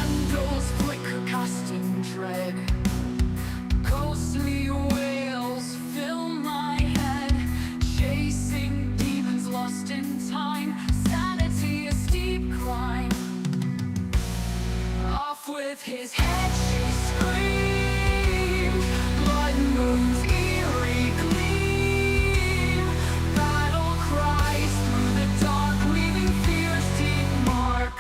Candles flicker, casting dread. Ghostly wails fill my head, chasing demons lost in time. Sanity a steep climb. Off with his head, she screamed. Blood moon's eerie gleam. Battle cries through the dark, leaving fear's deep mark.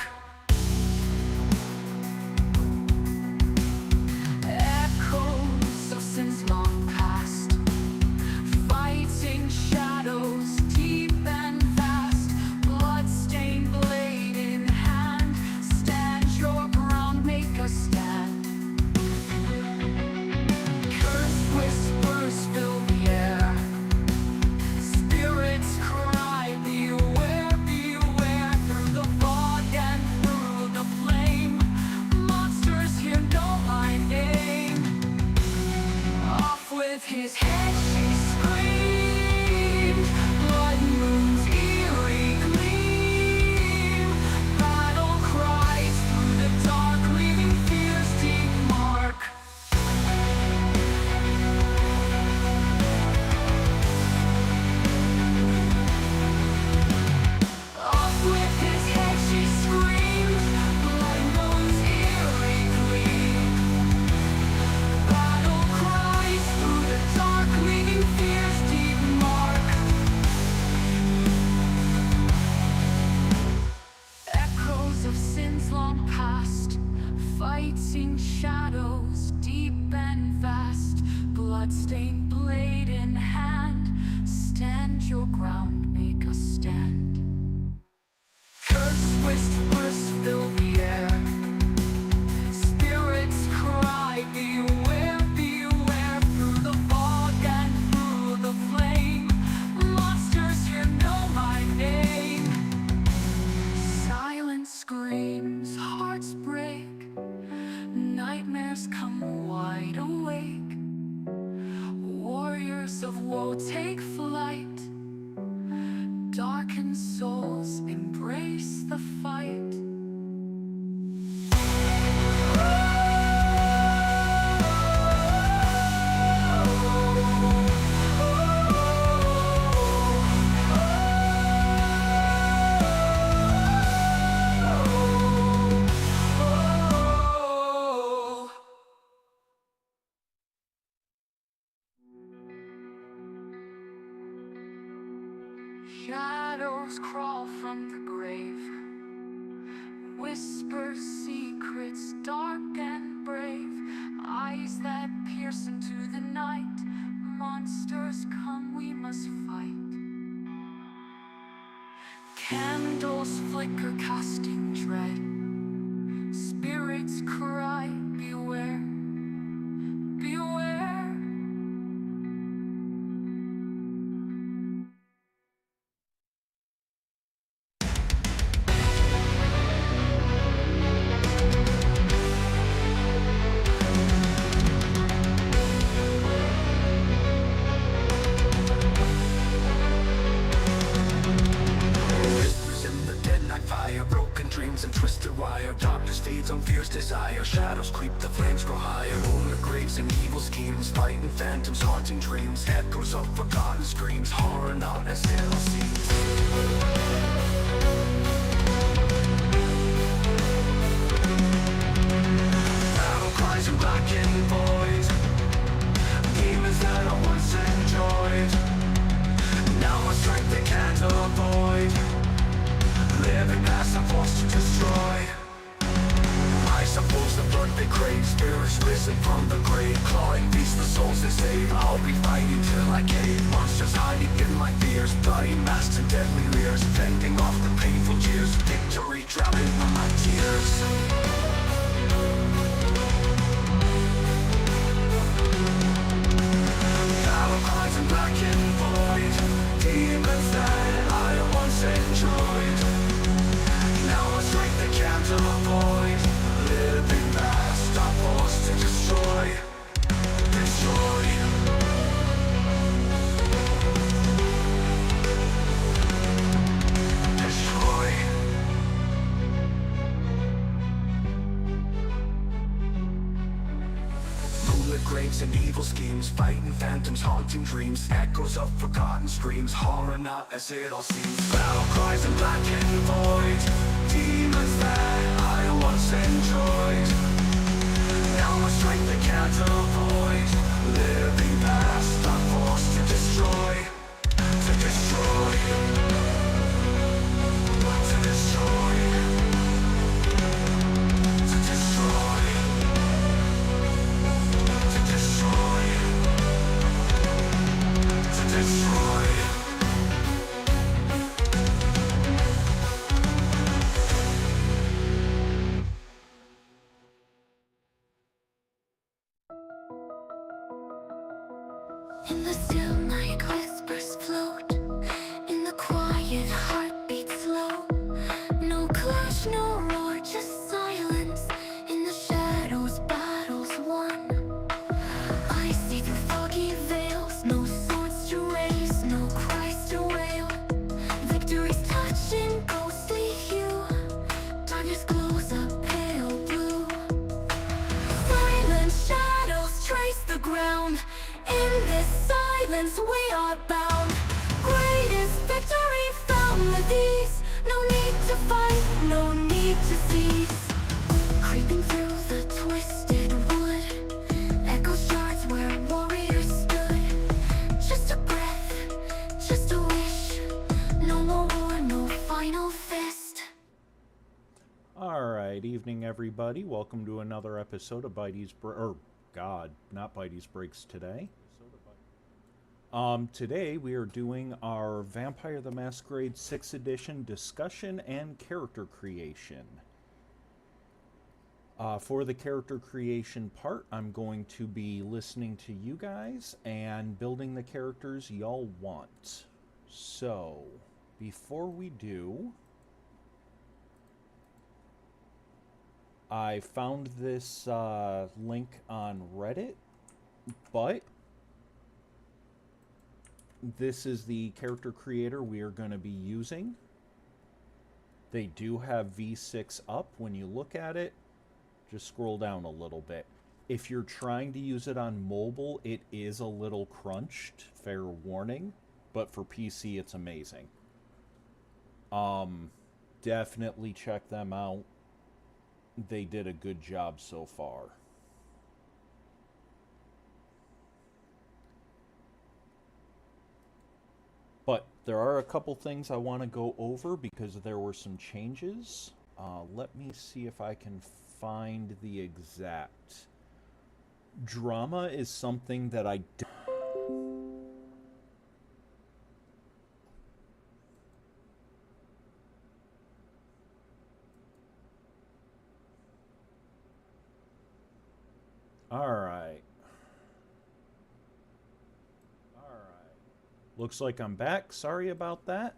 Echoes of sins long past, fighting shadows deep and vast. Blood-stained blade in hand, stand your ground, make a stand. Cursed whispers fill the air, spirits cry, beware, beware. Through the fog and through the flame, monsters here know my name. Off with his head, she screamed. Blood moon's eerie gleam. Battle cries through the dark, leaving fear's deep mark. Off with his head, she screamed. Blood moon's eerie gleam. Battle cries through the dark, leaving fear's deep mark. Echoes of sins long past, fighting shadows deep and vast. Bloodstained blade in hand, stand your ground, make a stand. Cursed whispers fill the air, spirits cry, beware, beware. Through the fog and through the flame, monsters here know my name. Silence screams, hearts break, nightmares come wide awake. Warriors of woe take flight, darkened souls embrace the fight. Shadows crawl from the grave, whisper secrets dark and brave. Eyes that pierce into the night, monsters come, we must fight. Candles flicker, casting dread. Spirits cry, beware, beware. And twisted wire, darkness feeds on fear's desire. Shadows creep, the flames grow higher. Older graves and evil schemes, fighting phantoms, haunting dreams. Echoes of forgotten screams, horror not as hell seems. Battle cries and blackened void, demons that I once enjoyed, now my strength they can't avoid. Living past, I'm forced to destroy. I suppose the blood they crave, spirits risen from the grave, clawing beasts, the souls they save. I'll be fighting till I cave. Monsters hiding in my fears, bloody masks and deadly leers, fending off the painful jeers. Victory drowning in my tears. Battle cries and blackened void, demons that I once enjoyed, now a strength they can't avoid. Living past, I'm forced to destroy. Destroy. Destroy. graves and evil schemes, fighting phantoms, haunting dreams, echoes of forgotten screams, horror not as it all seems. Battle cries in black and void, demons that I once enjoyed. Now my strength they can't avoid, living past I'm forced to destroy. To destroy. To destroy. To destroy. To destroy. To destroy. In the still night, whispers float. In the quiet, heartbeats slow. No clash, no roar, just silence. In the shadows, battles won. I see through foggy veils, no swords to raise, no cries to wail. Victory's touching ghostly hue. Darkness glows a pale blue. Silent shadows trace the ground. In this silence we are bound. Greatest victory found with ease. No need to fight, no need to cease. Creeping through the twisted wood, echoes shards where warriors stood. Just a breath, just a wish. No more war, no final fist. Alright, evening everybody. Welcome to another episode of not Bitey's Breaks today. Today we are doing our Vampire the Masquerade 6th edition discussion and character creation. For the character creation part, I'm going to be listening to you guys and building the characters y'all want. So, before we do, I found this link on Reddit, but this is the character creator we are going to be using. They do have V6 up. When you look at it, just scroll down a little bit. If you're trying to use it on mobile, it is a little crunched, fair warning, but for PC it's amazing. Definitely check them out. They did a good job so far. But there are a couple things I want to go over because there were some changes. Let me see if I can find the exact. Drama is something that I don't. Alright. Looks like I'm back. Sorry about that.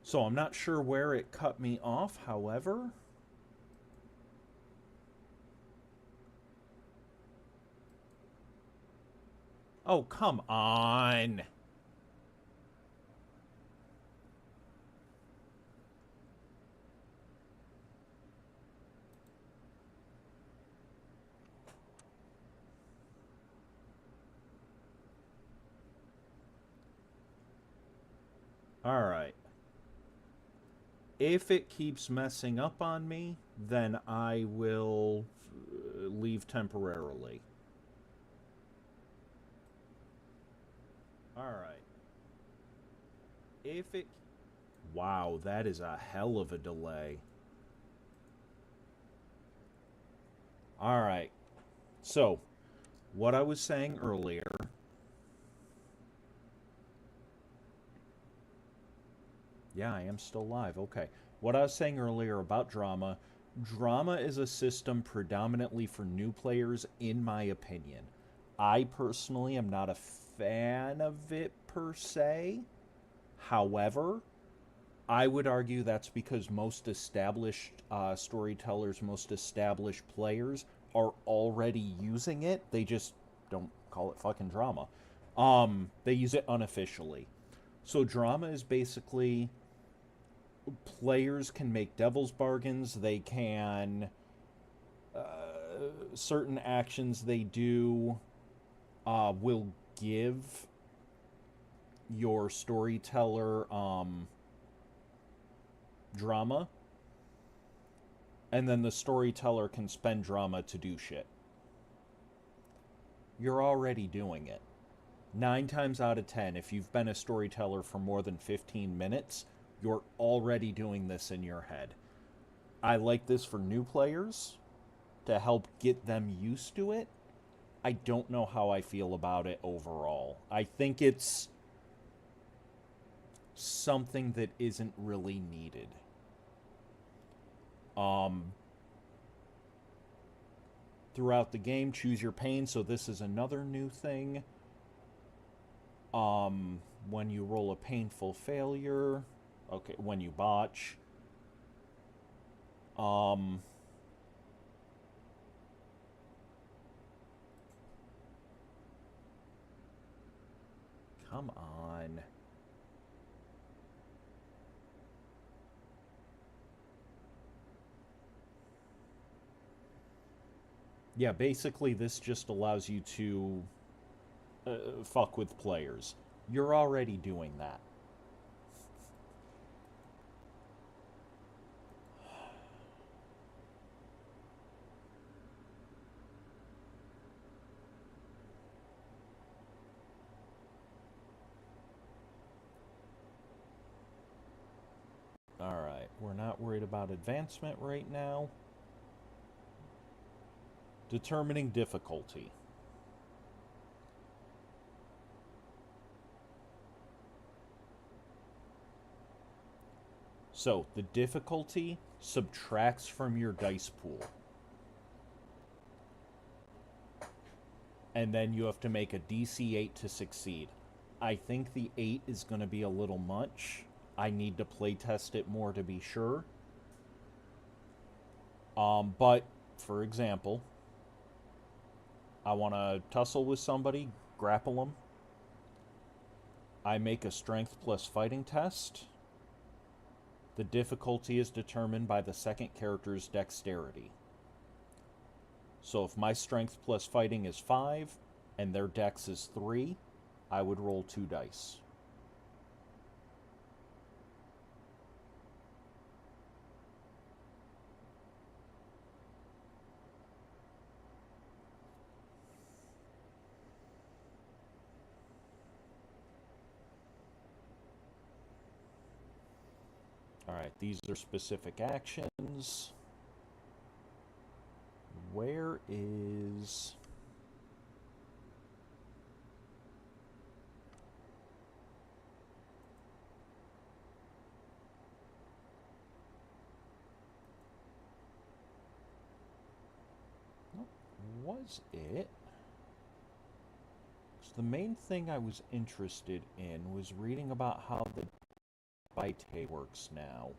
So I'm not sure where it cut me off, however. Oh, come on. Alright. If it keeps messing up on me, then I will leave temporarily. Alright. If it... Wow, that is a hell of a delay. Alright. So, what I was saying earlier... Yeah, I am still live. Okay. What I was saying earlier about drama. Drama is a system predominantly for new players, in my opinion. I personally am not a fan of it per se. However, I would argue that's because most established storytellers, most established players are already using it. They just don't call it fucking drama. They use it unofficially. So drama is basically players can make devil's bargains. They can certain actions they do will give your storyteller drama, and then the storyteller can spend drama to do shit. You're already doing it. 9 times out of 10, if you've been a storyteller for more than 15 minutes, you're already doing this in your head. I like this for new players to help get them used to it. I don't know how I feel about it overall. I think it's something that isn't really needed. Throughout the game, choose your pain, so this is another new thing. When you roll a painful failure, okay, when you botch, come on. Yeah, basically this just allows you to fuck with players. You're already doing that. Alright, we're not worried about advancement right now. Determining difficulty. So, the difficulty subtracts from your dice pool. And then you have to make a DC 8 to succeed. I think the 8 is going to be a little much. I need to play test it more to be sure. But, for example, I want to tussle with somebody, grapple them. I make a strength plus fighting test. The difficulty is determined by the second character's dexterity. So if my strength plus fighting is 5 and their dex is 3, I would roll 2 dice. Alright, these are specific actions. Where is... was it? So the main thing I was interested in was reading about how the vitae works now.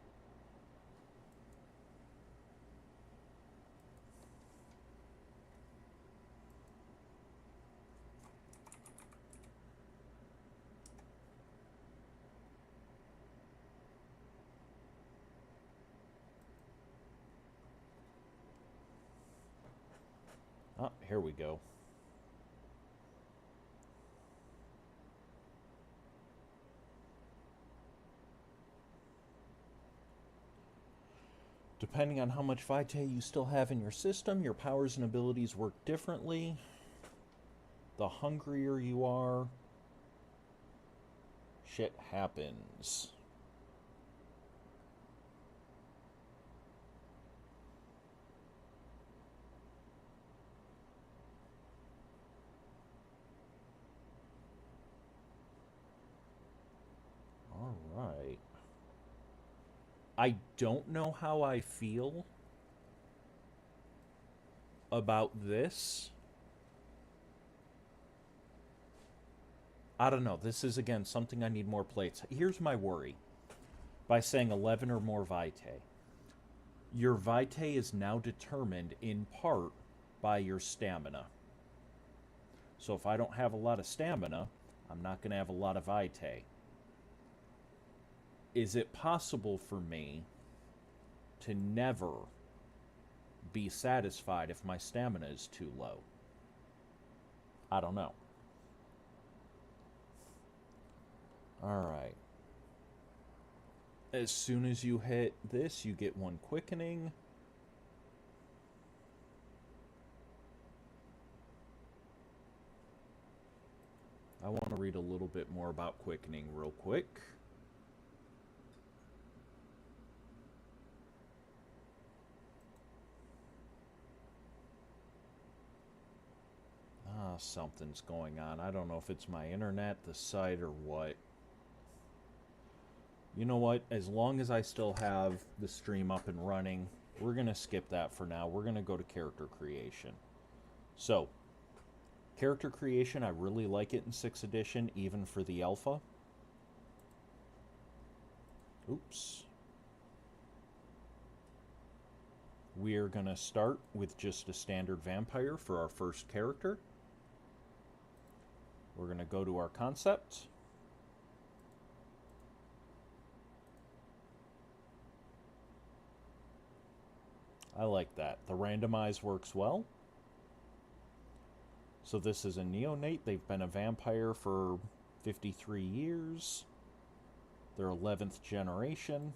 Oh, here we go. Depending on how much vitae you still have in your system, your powers and abilities work differently. The hungrier you are, shit happens. Alright. I don't know how I feel about this. I don't know. This is, again, something I need more plates. Here's my worry. By saying 11 or more vitae. Your vitae is now determined in part by your stamina. So if I don't have a lot of stamina, I'm not going to have a lot of vitae. is it possible for me to never be satisfied if my stamina is too low? I don't know. Alright. As soon as you hit this, you get 1 quickening. I want to read a little bit more about quickening real quick. Something's going on. I don't know if it's my internet, the site, or what. You know what? As long as I still have the stream up and running, we're going to skip that for now. We're going to go to character creation. So, character creation, I really like it in 6th edition, even for the alpha. Oops. We're going to start with just a standard vampire for our first character. We're going to go to our concept. I like that. The randomize works well. So this is a neonate. They've been a vampire for 53 years. They're 11th generation.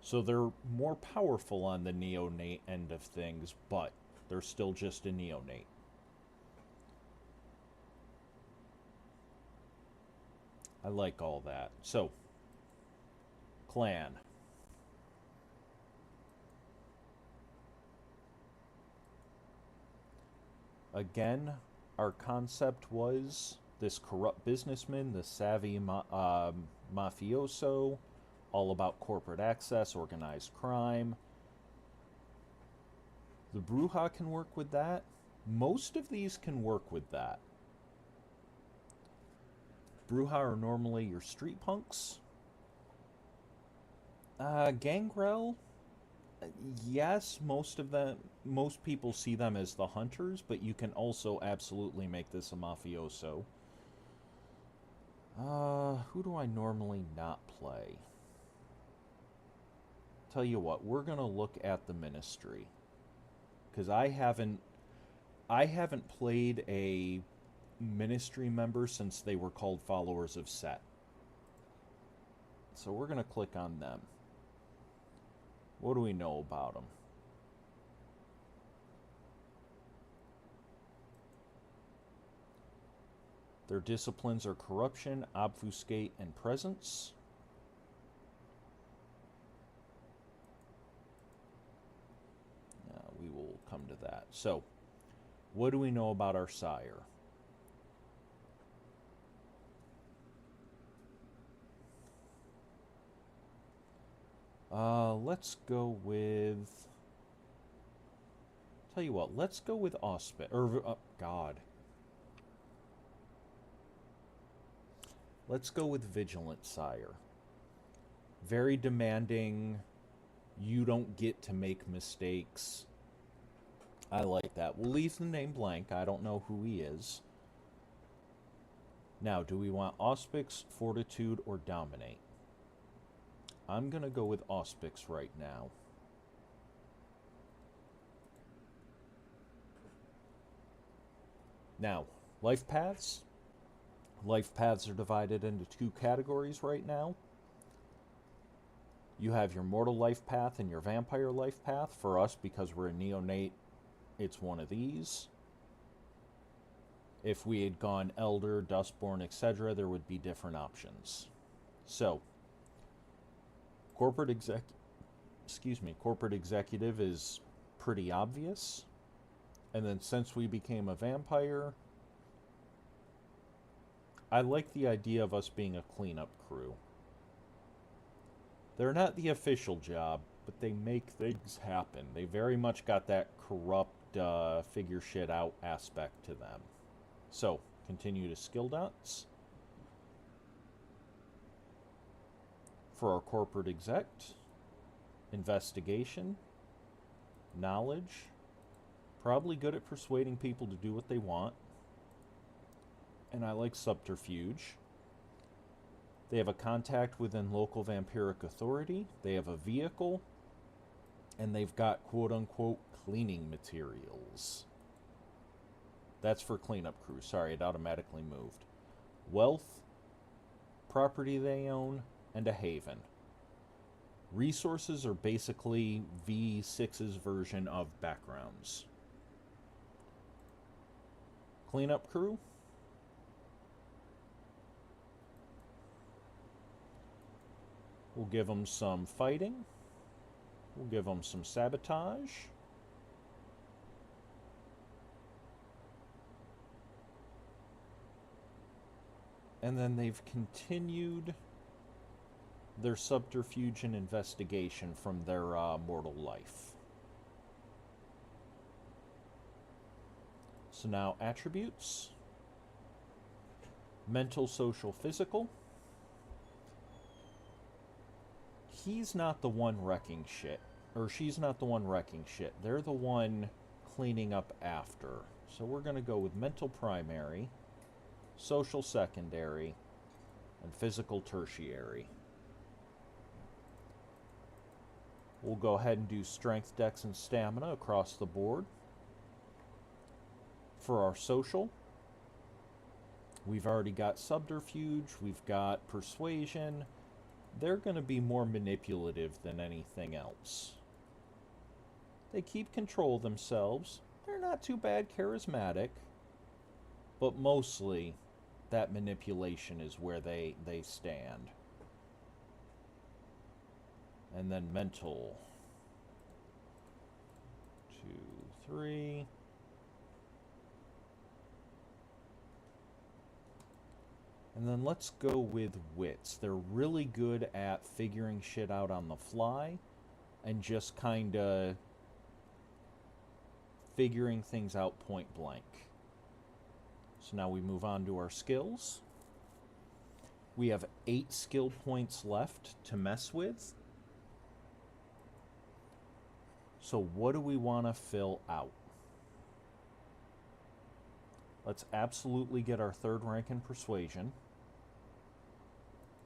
So they're more powerful on the neonate end of things, but they're still just a neonate. I like all that. So, clan. Again, our concept was this corrupt businessman, the savvy mafioso, all about corporate access, organized crime. The Bruja can work with that. Most of these can work with that. Bruja are normally your street punks. Gangrel, yes, most people see them as the hunters, but you can also absolutely make this a mafioso. Who do I normally not play? Tell you what, we're gonna look at the ministry, because I haven't played a ministry member since they were called followers of Set. So we're gonna click on them. What do we know about them? Their disciplines are corruption, obfuscate, and presence. We will come to that. So, what do we know about our sire? Let's go with... Tell you what, let's go with Let's go with Vigilant Sire. Very demanding. You don't get to make mistakes. I like that. We'll leave the name blank. I don't know who he is. Now, do we want Auspice, Fortitude, or Dominate? I'm going to go with Auspice right now. Now, life paths. Life paths are divided into 2 categories right now. You have your mortal life path and your vampire life path. For us, because we're a neonate, it's one of these. If we had gone Elder, Dustborn, etc., there would be different options. So, corporate executive is pretty obvious. And then since we became a vampire, I like the idea of us being a cleanup crew. They're not the official job, but they make things happen. They very much got that corrupt, figure shit out aspect to them. So, continue to skill dots. For our corporate exec, investigation, knowledge, probably good at persuading people to do what they want. And I like subterfuge. They have a contact within local vampiric authority. They have a vehicle. And they've got quote-unquote cleaning materials. That's for cleanup crew. Sorry, it automatically moved. Wealth, property they own, and a haven. Resources are basically V6's version of backgrounds. Cleanup crew. We'll give them some fighting. We'll give them some sabotage. And then they've continued their subterfuge and investigation from their mortal life. So now attributes. Mental, social, physical. He's not the one wrecking shit. Or she's not the one wrecking shit. They're the one cleaning up after. So we're going to go with mental primary, social secondary, and physical tertiary. We'll go ahead and do strength, dex, and stamina across the board. For our social, we've already got subterfuge, we've got persuasion. They're going to be more manipulative than anything else. They keep control of themselves. They're not too bad charismatic. But mostly, that manipulation is where they stand. And then mental. 2, 3. And then let's go with wits. They're really good at figuring shit out on the fly and just kind of figuring things out point blank. So now we move on to our skills. We have 8 skill points left to mess with. So what do we want to fill out? Let's absolutely get our 3rd rank in persuasion.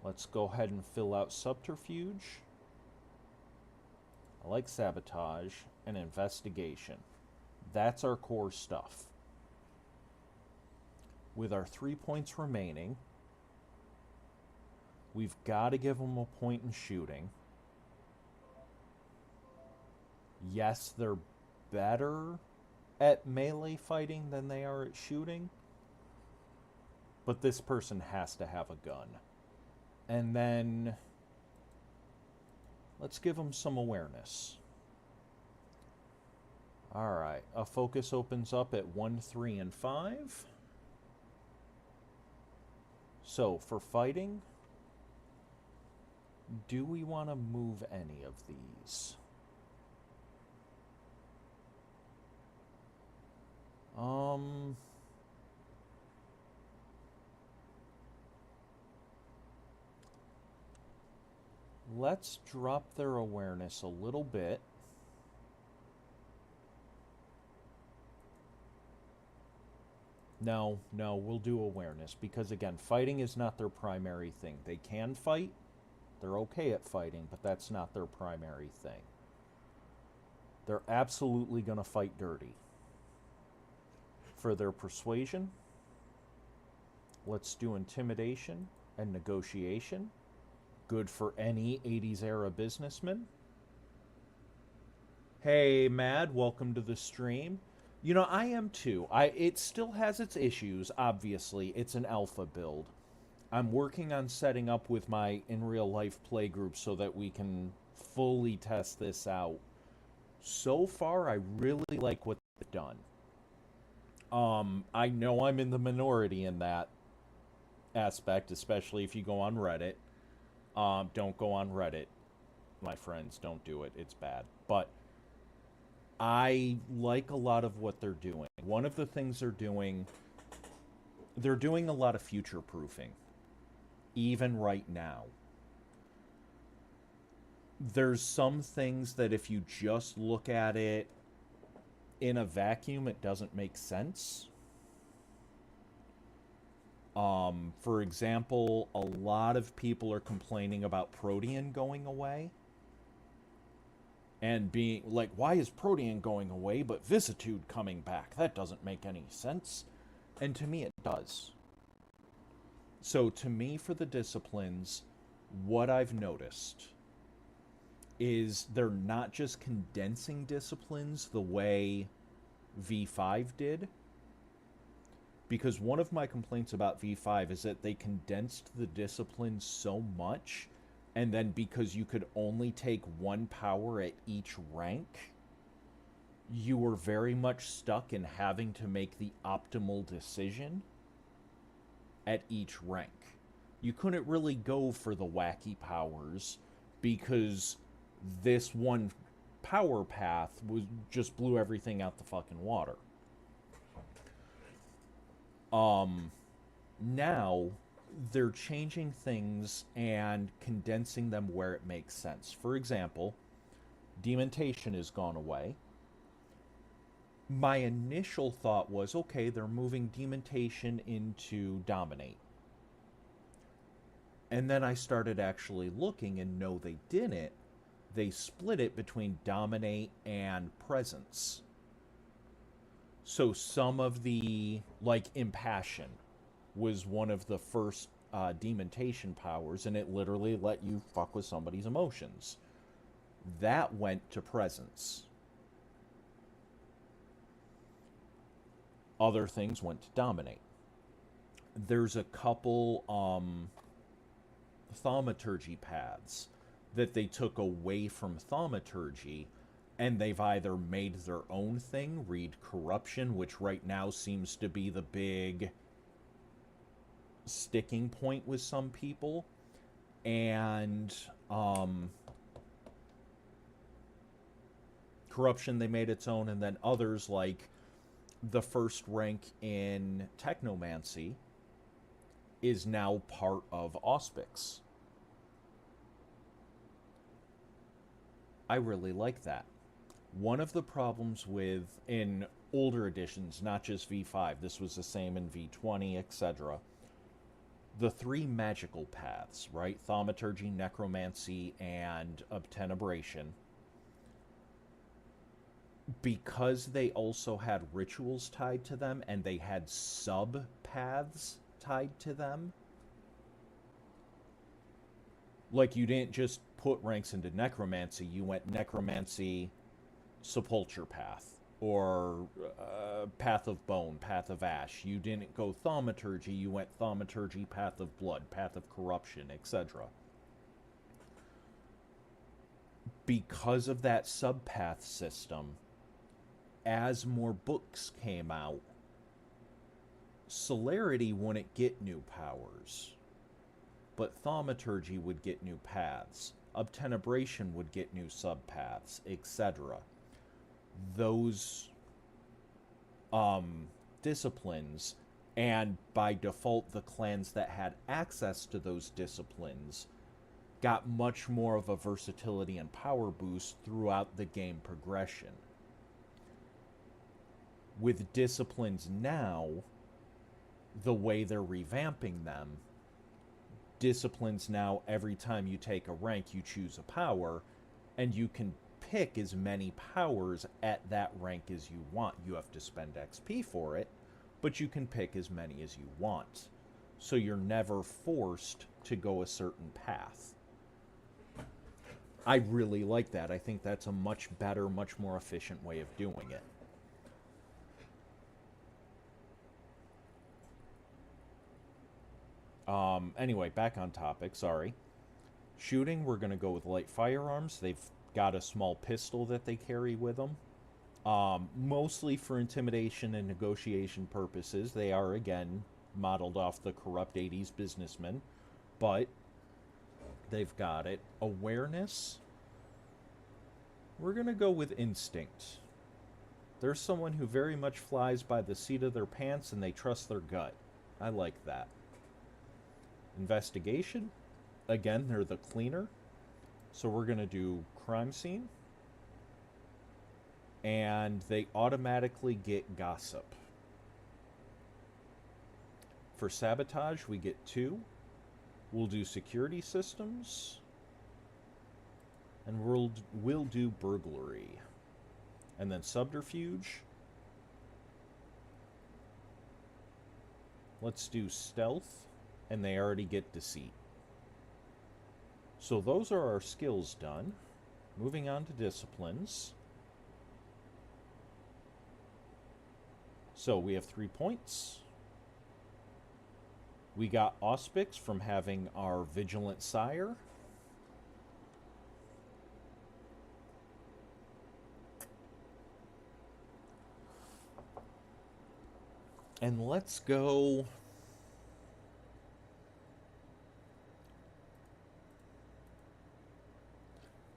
Let's go ahead and fill out subterfuge. I like sabotage and investigation. That's our core stuff. With our 3 points remaining, we've got to give them a point in shooting. Yes, they're better at melee fighting than they are at shooting, but this person has to have a gun. And then let's give them some awareness. Alright, a focus opens up at 1, 3, and 5. So, for fighting, do we want to move any of these? Let's drop their awareness a little bit. No, we'll do awareness because, again, fighting is not their primary thing. They can fight. They're okay at fighting, but that's not their primary thing. They're absolutely going to fight dirty. For their persuasion, let's do intimidation and negotiation. Good for any 80s era businessman. Hey, Mad, welcome to the stream. You know, I am too. It still has its issues, obviously. It's an alpha build. I'm working on setting up with my in real life play group so that we can fully test this out. So far, I really like what they've done. I know I'm in the minority in that aspect, especially if you go on Reddit. Don't go on Reddit, my friends. Don't do it. It's bad. But I like a lot of what they're doing. One of the things they're doing a lot of future proofing, even right now. There's some things that if you just look at it in a vacuum, it doesn't make sense. For example, a lot of people are complaining about Protean going away. And being like, why is Protean going away but Vicitude coming back? That doesn't make any sense. And to me, it does. So, to me, for the disciplines, what I've noticed is they're not just condensing disciplines the way V5 did. Because one of my complaints about V5 is that they condensed the disciplines so much, and then because you could only take one power at each rank, you were very much stuck in having to make the optimal decision at each rank. You couldn't really go for the wacky powers because this one power path was just blew everything out the fucking water. Now they're changing things and condensing them where it makes sense. For example, dementation has gone away. My initial thought was, okay, they're moving dementation into dominate. And then I started actually looking, and no, they didn't. They split it between dominate and presence. So some of the, like, impassion was one of the first dementation powers, and it literally let you fuck with somebody's emotions. That went to presence. Other things went to dominate. There's a couple thaumaturgy paths that they took away from thaumaturgy, and they've either made their own thing, read corruption, which right now seems to be the big sticking point with some people, and corruption they made its own, and then others like the first rank in technomancy is now part of Auspics. I really like that. One of the problems with, in older editions, not just V5, this was the same in V20, etc., the three magical paths, right? Thaumaturgy, necromancy, and obtenebration. Because they also had rituals tied to them, and they had sub-paths tied to them, like, you didn't just put ranks into necromancy, you went necromancy, sepulture path, or path of bone, path of ash. You didn't go thaumaturgy, you went thaumaturgy, path of blood, path of corruption, etc. Because of that subpath system, as more books came out, celerity wouldn't get new powers, but thaumaturgy would get new paths. Obtenebration would get new subpaths, etc. Those disciplines, and by default the clans that had access to those disciplines, got much more of a versatility and power boost throughout the game progression. With disciplines now, the way they're revamping them, disciplines now, every time you take a rank, you choose a power, and you can pick as many powers at that rank as you want. You have to spend XP for it, but you can pick as many as you want. So you're never forced to go a certain path. I really like that. I think that's a much better, much more efficient way of doing it. Anyway, back on topic, sorry. Shooting, we're going to go with light firearms. They've got a small pistol that they carry with them. Mostly for intimidation and negotiation purposes. They are, again, modeled off the corrupt 80s businessmen. But they've got it. Awareness, we're going to go with instinct. There's someone who very much flies by the seat of their pants and they trust their gut. I like that. Investigation, again, they're the cleaner. So we're going to do crime scene. And they automatically get gossip. For sabotage, we get 2. We'll do security systems. And we'll do burglary. And then subterfuge. Let's do stealth. And they already get deceit. So those are our skills done. Moving on to disciplines. So we have 3 points. We got Auspics from having our Vigilant Sire. And let's go...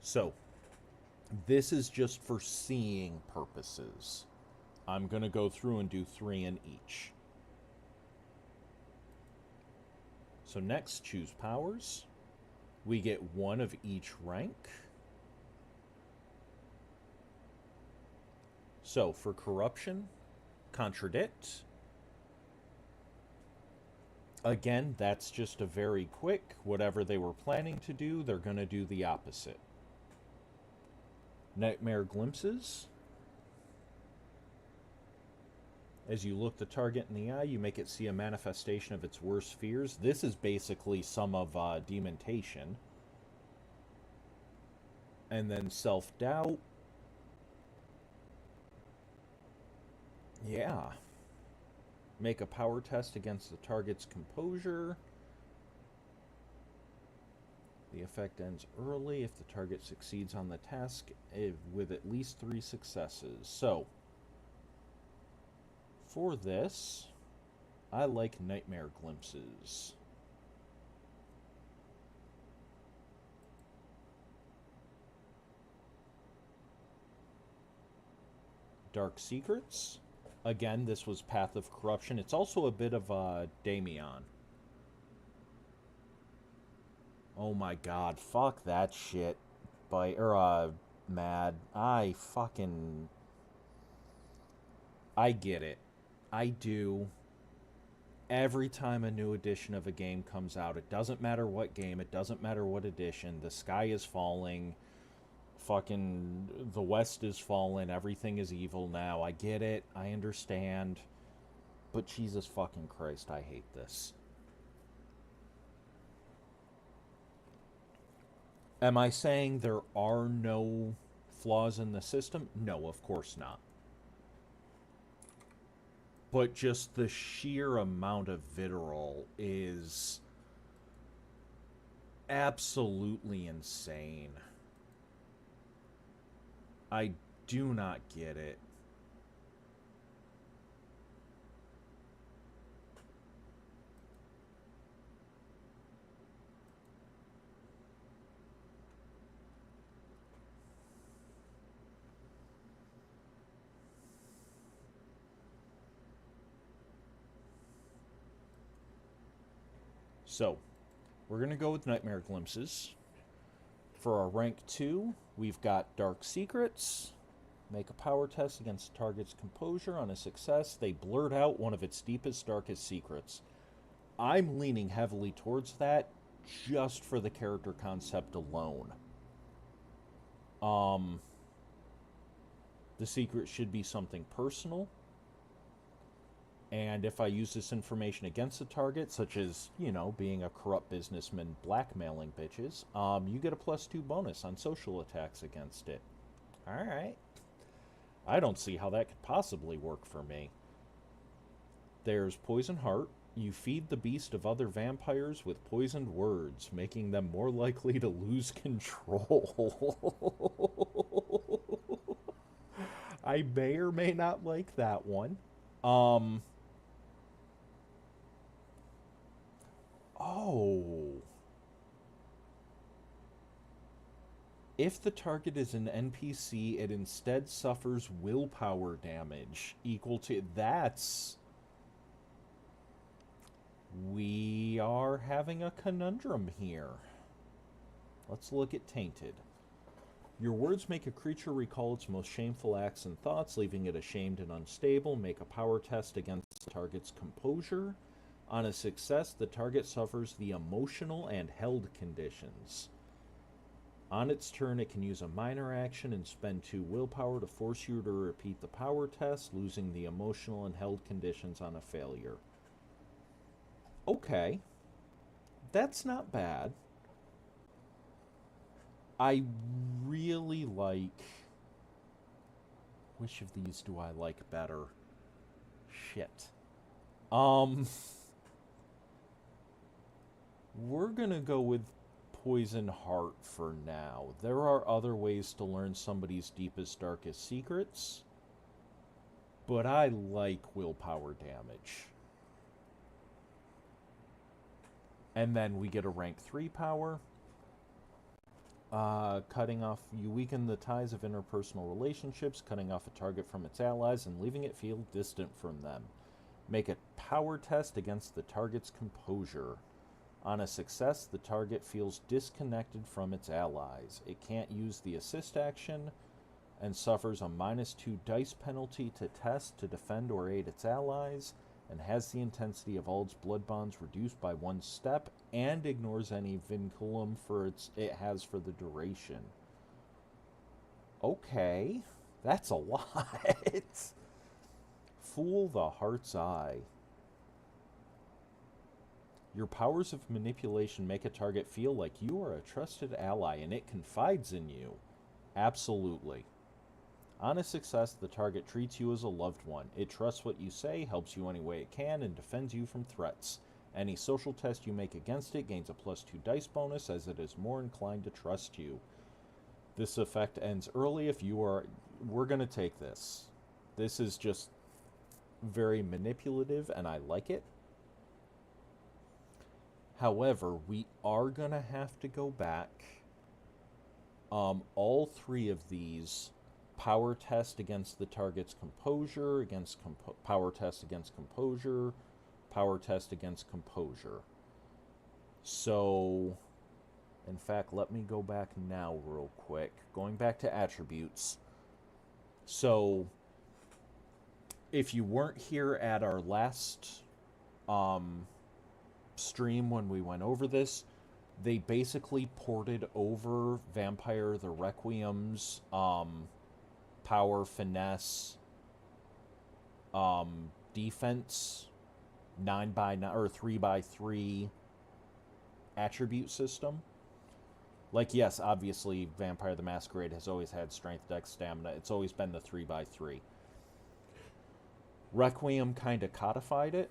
So, this is just for seeing purposes. I'm going to go through and do 3 in each. So next, choose powers. We get 1 of each rank. So for corruption, contradict. Again, that's just a very quick, whatever they were planning to do, they're going to do the opposite. Nightmare glimpses. As you look the target in the eye, you make it see a manifestation of its worst fears. This is basically some of dementation. And then self-doubt. Yeah. Make a power test against the target's composure. The effect ends early if the target succeeds on the task with at least 3 successes. So, for this, I like Nightmare Glimpses. Dark Secrets. Again, this was Path of Corruption. It's also a bit of Damien. Oh my god, fuck that shit. Mad. I get it. I do. Every time a new edition of a game comes out, it doesn't matter what game, it doesn't matter what edition, the sky is falling, fucking the West is fallen, everything is evil now. I get it, I understand. But Jesus fucking Christ, I hate this. Am I saying there are no flaws in the system? No, of course not. But just the sheer amount of vitriol is absolutely insane. I do not get it. So, we're going to go with Nightmare Glimpses. For our rank 2, we've got Dark Secrets. Make a power test against the target's composure. On a success, they blurt out one of its deepest, darkest secrets. I'm leaning heavily towards that just for the character concept alone. The secret should be something personal. And if I use this information against the target, such as, you know, being a corrupt businessman blackmailing bitches, you get a +2 bonus on social attacks against it. Alright. I don't see how that could possibly work for me. There's Poison Heart. You feed the beast of other vampires with poisoned words, making them more likely to lose control. I may or may not like that one. Oh. If the target is an NPC, it instead suffers willpower damage equal to... That's... We are having a conundrum here. Let's look at Tainted. Your words make a creature recall its most shameful acts and thoughts, leaving it ashamed and unstable. Make a power test against the target's composure. On a success, the target suffers the emotional and held conditions. On its turn, it can use a minor action and spend 2 willpower to force you to repeat the power test, losing the emotional and held conditions on a failure. Okay, that's not bad. I really like... Which of these do I like better? Shit. We're gonna go with Poison Heart for now. There are other ways to learn somebody's deepest, darkest secrets, but I like willpower damage. And then we get a rank 3 power. Cutting off, you weaken the ties of interpersonal relationships, cutting off a target from its allies and leaving it feel distant from them. Make a power test against the target's composure. On a success, the target feels disconnected from its allies. It can't use the assist action and suffers a -2 dice penalty to test to defend or aid its allies, and has the intensity of all its blood bonds reduced by 1 step, and ignores any vinculum it has for the duration. Okay, that's a lot. Fool the Heart's Eye. Your powers of manipulation make a target feel like you are a trusted ally and it confides in you. Absolutely. On a success, the target treats you as a loved one. It trusts what you say, helps you any way it can, and defends you from threats. Any social test you make against it gains a +2 dice bonus, as it is more inclined to trust you. This effect ends early if you are... We're going to take this. This is just very manipulative, and I like it. However, we are going to have to go back. All 3 of these... Power test against the target's composure, power test against composure, power test against composure. So, in fact, let me go back now real quick. Going back to attributes. So, if you weren't here at our last stream when we went over this, they basically ported over Vampire the Requiem's power, finesse, defense, 9x9 or 3x3 attribute system. Like, yes, obviously Vampire the Masquerade has always had strength, dex, stamina. It's always been the 3x3. Requiem kind of codified it.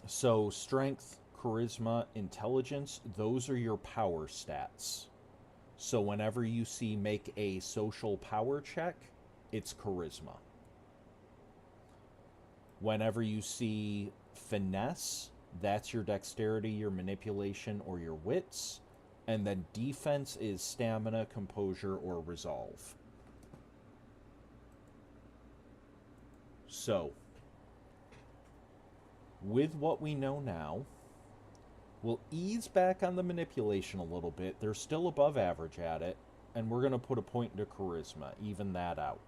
So strength, charisma, intelligence, those are your power stats. So whenever you see make a social power check, it's charisma. Whenever you see finesse, that's your dexterity, your manipulation, or your wits. And then defense is stamina, composure, or resolve. So, with what we know now, we'll ease back on the manipulation a little bit. They're still above average at it. And we're going to put a point into charisma, even that out.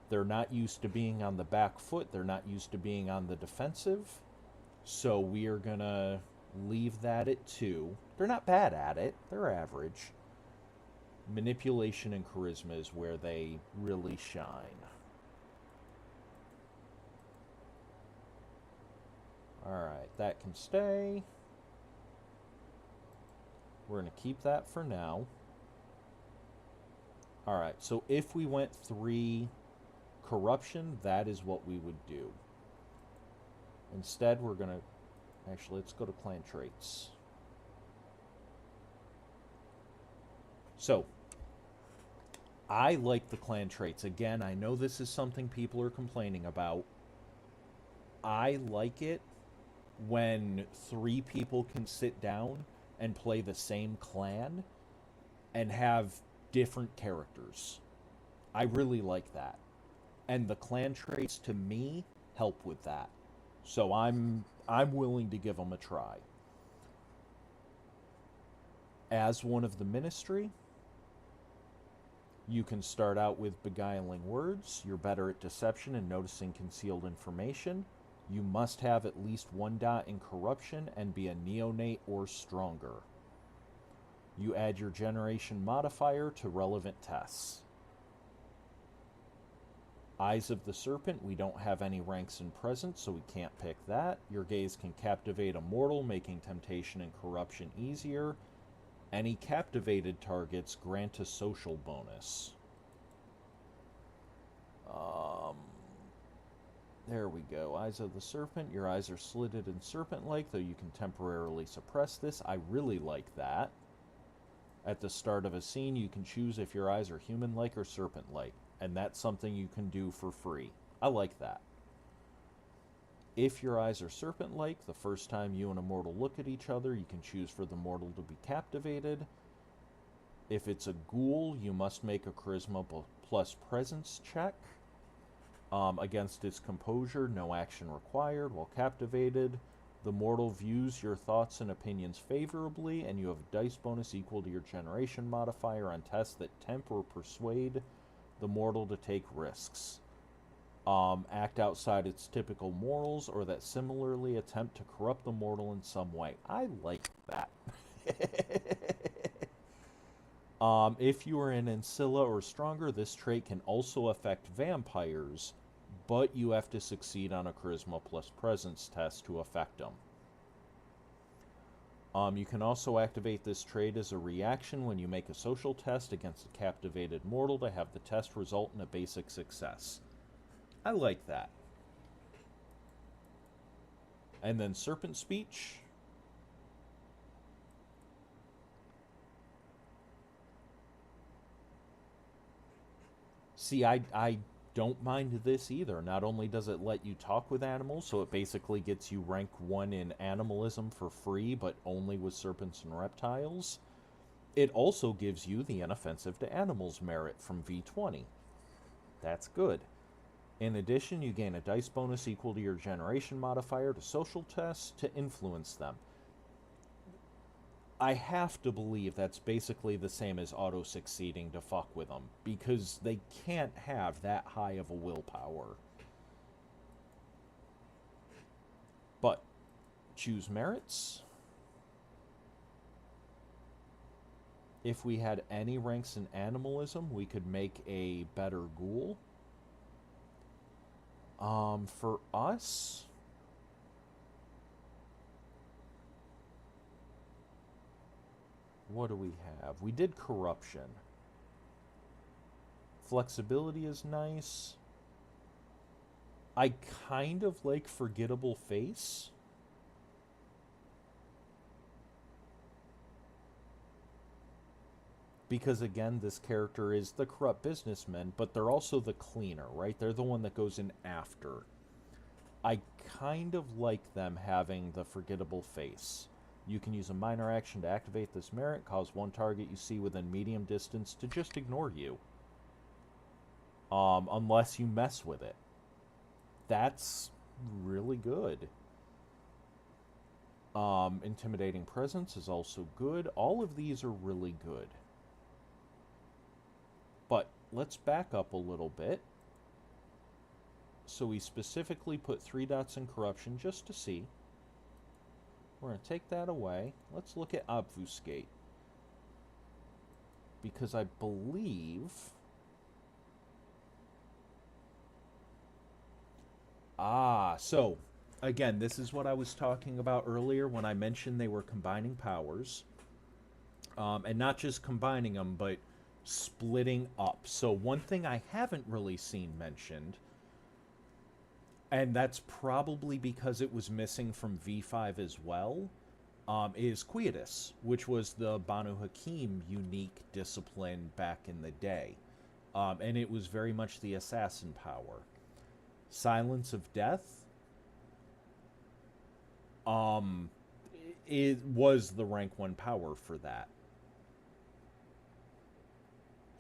They're not used to being on the back foot. They're not used to being on the defensive. So we are going to leave that at 2. They're not bad at it. They're average. Manipulation and charisma is where they really shine. Alright, that can stay. We're going to keep that for now. Alright, so if we went 3 corruption, that is what we would do. Instead, we're going to... Actually, let's go to clan traits. So, I like the clan traits. Again, I know this is something people are complaining about. I like it when 3 people can sit down and play the same clan and have different characters. I really like that. And the clan traits, to me, help with that. So I'm willing to give them a try. As one of the ministry, You can start out with beguiling words. You're better at deception and noticing concealed information. You must have at least 1 dot in corruption and be a neonate or stronger. You add your generation modifier to relevant tests. Eyes of the Serpent, we don't have any ranks in presence, so we can't pick that. Your gaze can captivate a mortal, making temptation and corruption easier. Any captivated targets grant a social bonus. There we go. Eyes of the Serpent. Your eyes are slitted and serpent-like, though you can temporarily suppress this. I really like that. At the start of a scene, you can choose if your eyes are human-like or serpent-like, and that's something you can do for free. I like that. If your eyes are serpent-like, the first time you and a mortal look at each other, you can choose for the mortal to be captivated. If it's a ghoul, you must make a charisma plus presence check. Against its composure, no action required. While captivated, the mortal views your thoughts and opinions favorably, and you have a dice bonus equal to your generation modifier on tests that tempt or persuade the mortal to take risks. Act outside its typical morals, or that similarly attempt to corrupt the mortal in some way. I like that. If you are an Ancilla or stronger, this trait can also affect vampires, but you have to succeed on a Charisma plus Presence test to affect them. You can also activate this trait as a reaction when you make a social test against a captivated mortal to have the test result in a basic success. I like that. And then Serpent Speech. See, I don't mind this either. Not only does it let you talk with animals, so it basically gets you rank 1 in animalism for free, but only with serpents and reptiles. It also gives you the inoffensive to animals merit from V20. That's good. In addition, you gain a dice bonus equal to your generation modifier to social tests to influence them. I have to believe that's basically the same as auto-succeeding to fuck with them, because they can't have that high of a willpower. But, choose merits. If we had any ranks in animalism, we could make a better ghoul. For us, what do we have? We did corruption. Flexibility is nice. I kind of like forgettable face. Because again, this character is the corrupt businessman, but they're also the cleaner, right? They're the one that goes in after. I kind of like them having the forgettable face. You can use a minor action to activate this merit, cause one target you see within medium distance to just ignore you. Unless you mess with it. That's really good. Intimidating presence is also good. All of these are really good. But let's back up a little bit. So we specifically put 3 dots in corruption just to see. We're going to take that away. Let's look at obfuscate. Because I believe... so, again, this is what I was talking about earlier when I mentioned they were combining powers. And not just combining them, but splitting up. So one thing I haven't really seen mentioned, and that's probably because it was missing from V5 as well, is Quietus, which was the Banu Hakim unique discipline back in the day. And it was very much the assassin power. Silence of Death, it was the rank 1 power for that.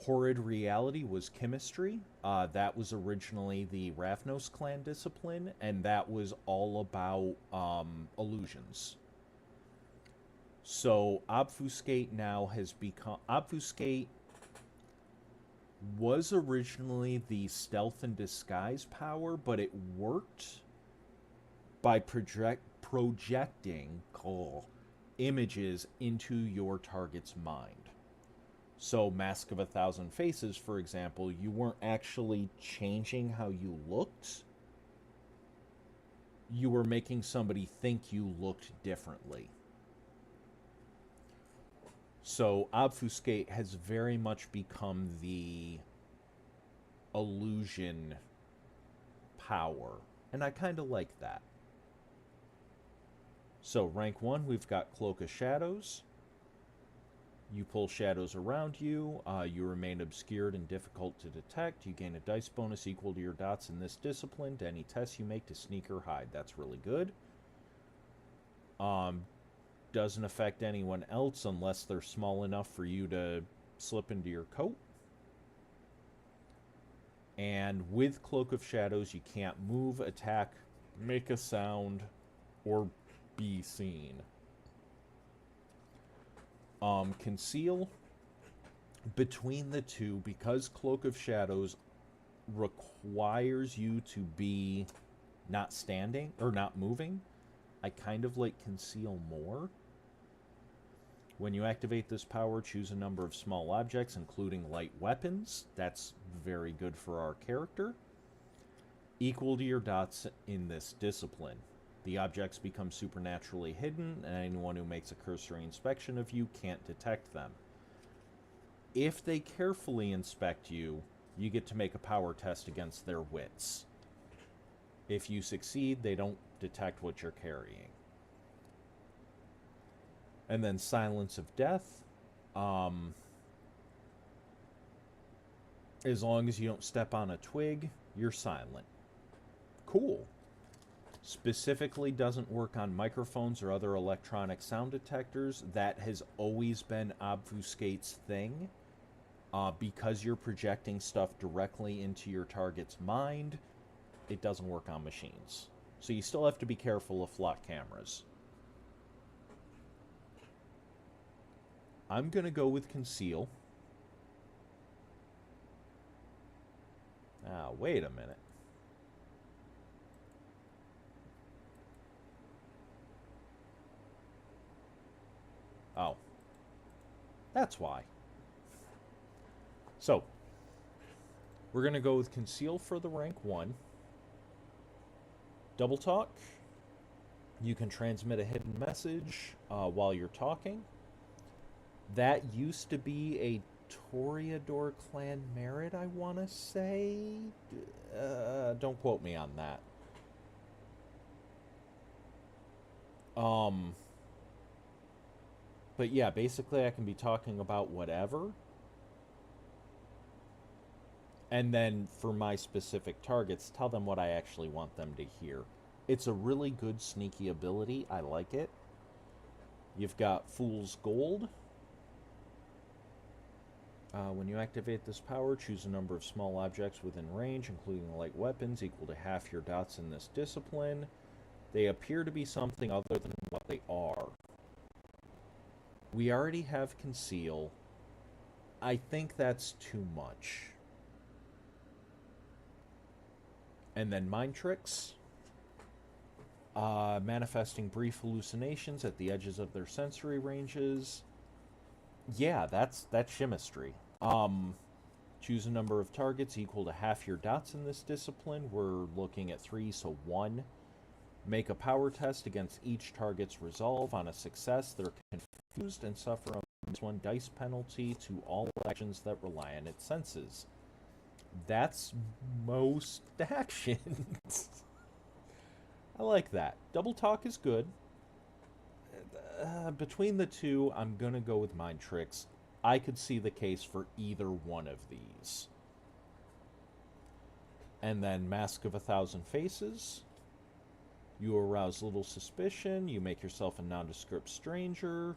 Horrid Reality was Chemistry. That was originally the Ravnos clan discipline, and that was all about illusions. So Obfuscate now has become... Obfuscate was originally the stealth and disguise power, but it worked by projecting images into your target's mind. So, Mask of a Thousand Faces, for example, you weren't actually changing how you looked. You were making somebody think you looked differently. So, Obfuscate has very much become the illusion power. And I kind of like that. So, rank 1, we've got Cloak of Shadows. You pull shadows around you. You remain obscured and difficult to detect. You gain a dice bonus equal to your dots in this discipline to any tests you make to sneak or hide. That's really good. Doesn't affect anyone else unless they're small enough for you to slip into your coat. And with Cloak of Shadows, you can't move, attack, make a sound, or be seen. Conceal, between the two, because Cloak of Shadows requires you to be not standing or not moving, I kind of like Conceal more. When you activate this power, choose a number of small objects, including light weapons. That's very good for our character. Equal to your dots in this discipline. The objects become supernaturally hidden, and anyone who makes a cursory inspection of you can't detect them. If they carefully inspect you, you get to make a power test against their wits. If you succeed, they don't detect what you're carrying. And then Silence of Death. As long as you don't step on a twig, you're silent. Cool. Specifically doesn't work on microphones or other electronic sound detectors. That has always been Obfuscate's thing. Because you're projecting stuff directly into your target's mind, it doesn't work on machines. So you still have to be careful of flock cameras. I'm going to go with Conceal. Wait a minute. Oh. That's why. So, we're going to go with Conceal for the rank 1. Double Talk. You can transmit a hidden message while you're talking. That used to be a Toreador clan merit, I want to say. Don't quote me on that. But yeah, basically I can be talking about whatever. And then for my specific targets, tell them what I actually want them to hear. It's a really good sneaky ability. I like it. You've got Fool's Gold. When you activate this power, choose a number of small objects within range, including light weapons, equal to half your dots in this discipline. They appear to be something other than what they are. We already have Conceal. I think that's too much. And then Mind Tricks. Manifesting brief hallucinations at the edges of their sensory ranges. Yeah, that's chemistry. Choose a number of targets equal to half your dots in this discipline. We're looking at 3, so 1. Make a power test against each target's resolve. On a success, they're confused and suffer a -1 dice penalty to all actions that rely on its senses. That's most actions. I like that. Double Talk is good. Between the two, I'm going to go with Mind Tricks. I could see the case for either one of these. And then Mask of a Thousand Faces. You arouse little suspicion. You make yourself a nondescript stranger.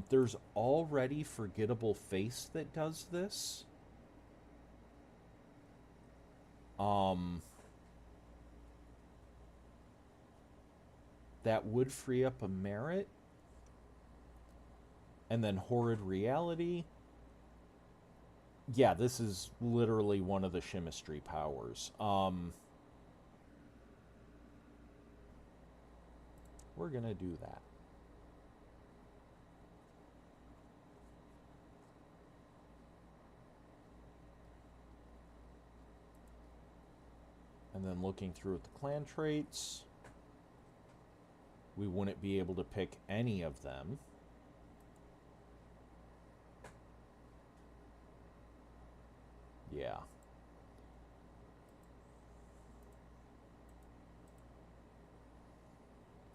There's already Forgettable Face that does this. That would free up a merit. And then Horrid Reality. Yeah, this is literally one of the chemistry powers. We're gonna do that. And then looking through at the clan traits, we wouldn't be able to pick any of them. Yeah.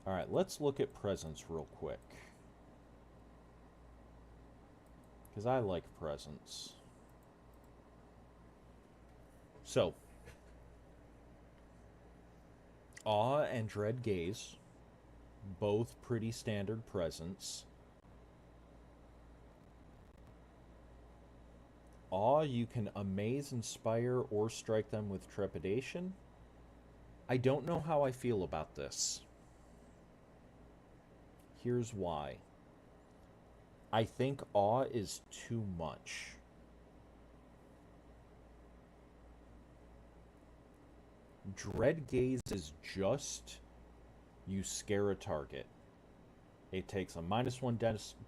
Alright, let's look at presents real quick. Because I like presents. So, Awe and Dread Gaze, both pretty standard presents. Awe, you can amaze, inspire, or strike them with trepidation. I don't know how I feel about this. Here's why. I think Awe is too much. Dread Gaze is just you scare a target. It takes a -1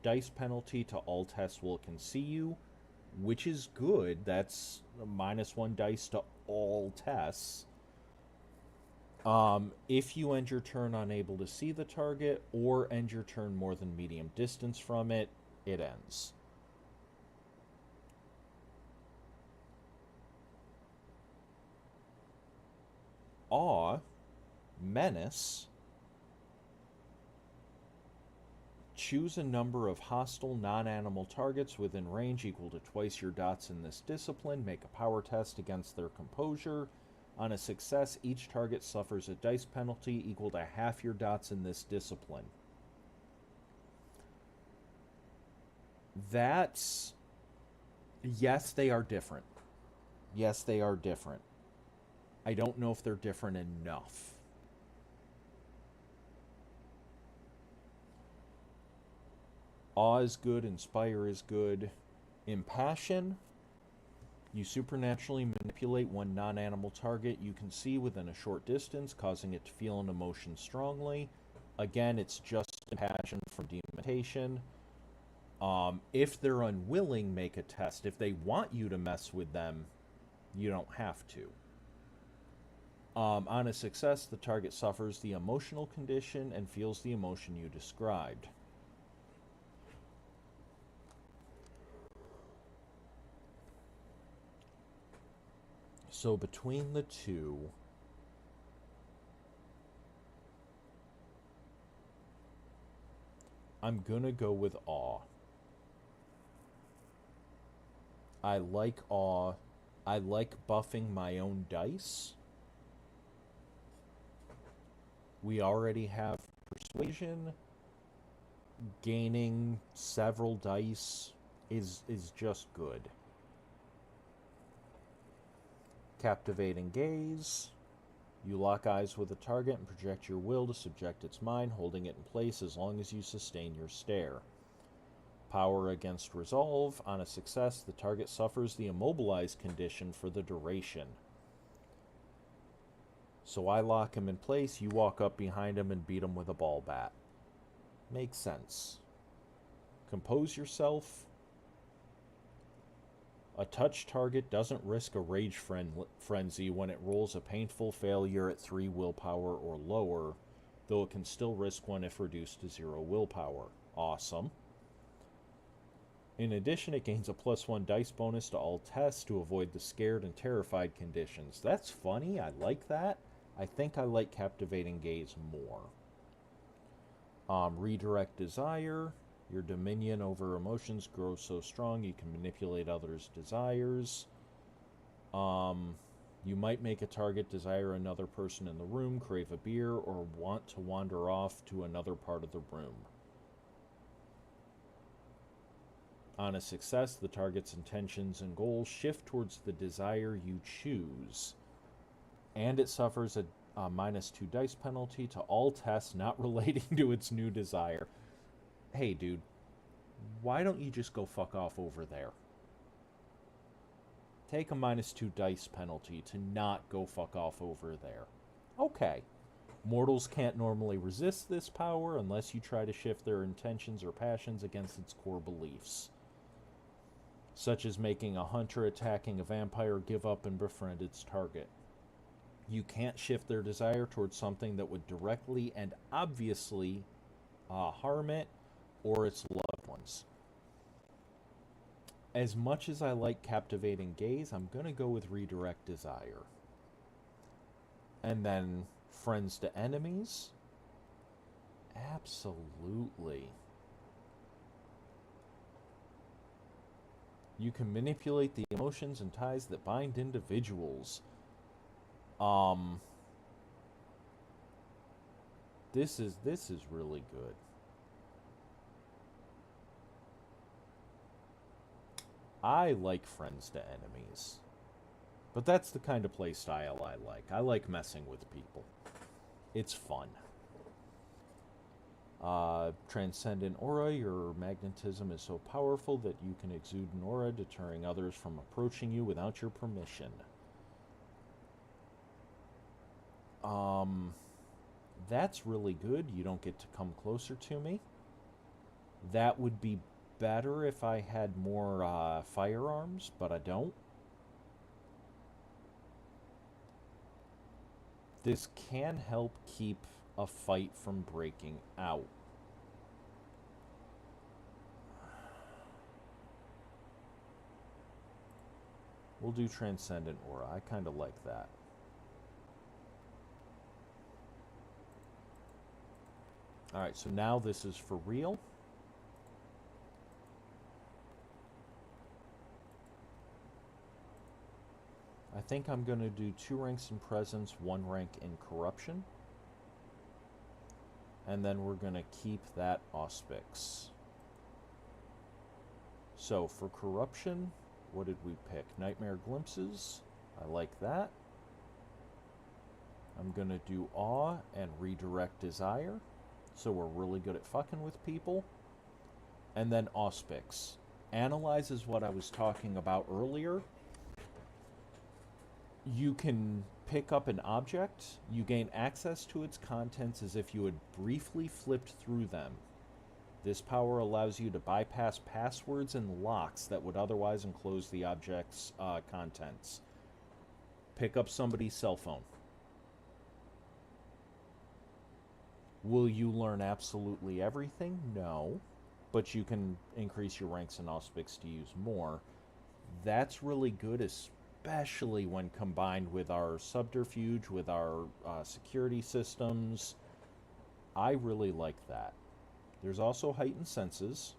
dice penalty to all tests while it can see you, which is good. That's a -1 dice to all tests. If you end your turn unable to see the target, or end your turn more than medium distance from it, it ends. Awe, Menace, choose a number of hostile non-animal targets within range equal to twice your dots in this discipline. Make a power test against their composure. On a success, each target suffers a dice penalty equal to half your dots in this discipline. That's... Yes, they are different. Yes, they are different. I don't know if they're different enough. Awe is good, Inspire is good. Impassion, you supernaturally manipulate one non-animal target you can see within a short distance, causing it to feel an emotion strongly. Again, it's just Impassion from Dementation. If they're unwilling, make a test. If they want you to mess with them, you don't have to. On a success, the target suffers the emotional condition and feels the emotion you described. So between the two, I'm gonna go with Awe. I like Awe. I like buffing my own dice. We already have Persuasion. Gaining several dice is just good. Captivating Gaze. You lock eyes with a target and project your will to subject its mind, holding it in place as long as you sustain your stare. Power against Resolve. On a success, the target suffers the immobilized condition for the duration. So I lock him in place, you walk up behind him and beat him with a ball bat. Makes sense. Compose Yourself. A touch target doesn't risk a rage frenzy when it rolls a painful failure at 3 willpower or lower, though it can still risk one if reduced to 0 willpower. Awesome. In addition, it gains a +1 dice bonus to all tests to avoid the scared and terrified conditions. That's funny, I like that. I think I like Captivating Gaze more. Redirect Desire. Your dominion over emotions grows so strong you can manipulate others' desires. You might make a target desire another person in the room, crave a beer, or want to wander off to another part of the room. On a success, the target's intentions and goals shift towards the desire you choose. And it suffers a -2 dice penalty to all tests not relating to its new desire. Hey, dude, why don't you just go fuck off over there? take a -2 dice penalty to not go fuck off over there. Okay. Mortals can't normally resist this power unless you try to shift their intentions or passions against its core beliefs, such as making a hunter attacking a vampire give up and befriend its target. You can't shift their desire towards something that would directly and obviously harm it or its loved ones. As much as I like captivating gaze, I'm going to go with redirect desire. And then friends to enemies? Absolutely. You can manipulate the emotions and ties that bind individuals. This is really good. I like friends to enemies. But that's the kind of play style I like. I like messing with people. It's fun. Transcendent aura. Your magnetism is so powerful that you can exude an aura, deterring others from approaching you without your permission. That's really good. You don't get to come closer to me. That would be better if I had more firearms, but I don't. This can help keep a fight from breaking out. We'll do Transcendent Aura. I kind of like that. Alright, so now this is for real. I think I'm going to do 2 ranks in Presence, 1 rank in Corruption. And then we're going to keep that Auspix. So for Corruption, what did we pick? Nightmare Glimpses. I like that. I'm going to do Awe and Redirect Desire. So we're really good at fucking with people. And then Auspix. Analyze is what I was talking about earlier. You can pick up an object. You gain access to its contents as if you had briefly flipped through them. This power allows you to bypass passwords and locks that would otherwise enclose the object's contents. Pick up somebody's cell phone. Will you learn absolutely everything? No. But you can increase your ranks in Auspix to use more. That's really good, especially when combined with our subterfuge, with our security systems. I really like that. There's also Heightened Senses,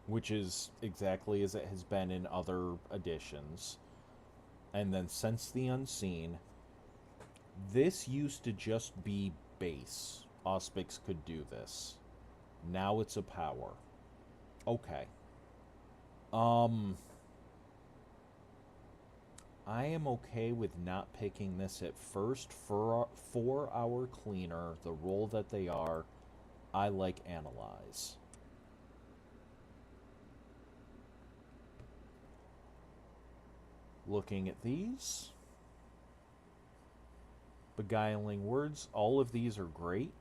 which is exactly as it has been in other editions. And then Sense the Unseen. This used to just be base. Auspix could do this. Now it's a power. Okay. I am okay with not picking this at first. For our cleaner, the role that they are, I like Analyze. Looking at these. Beguiling Words. All of these are great.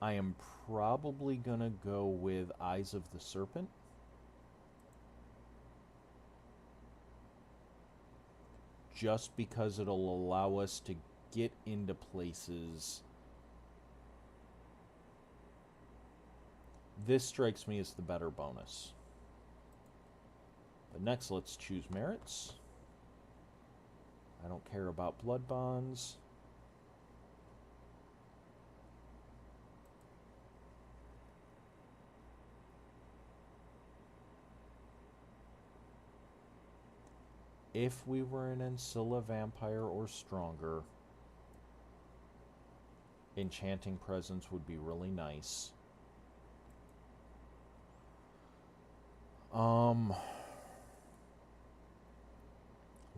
I am probably going to go with Eyes of the Serpent. Just because it'll allow us to get into places. This strikes me as the better bonus. But next, let's choose merits. I don't care about blood bonds. If we were an Ancilla vampire or stronger, Enchanting Presence would be really nice.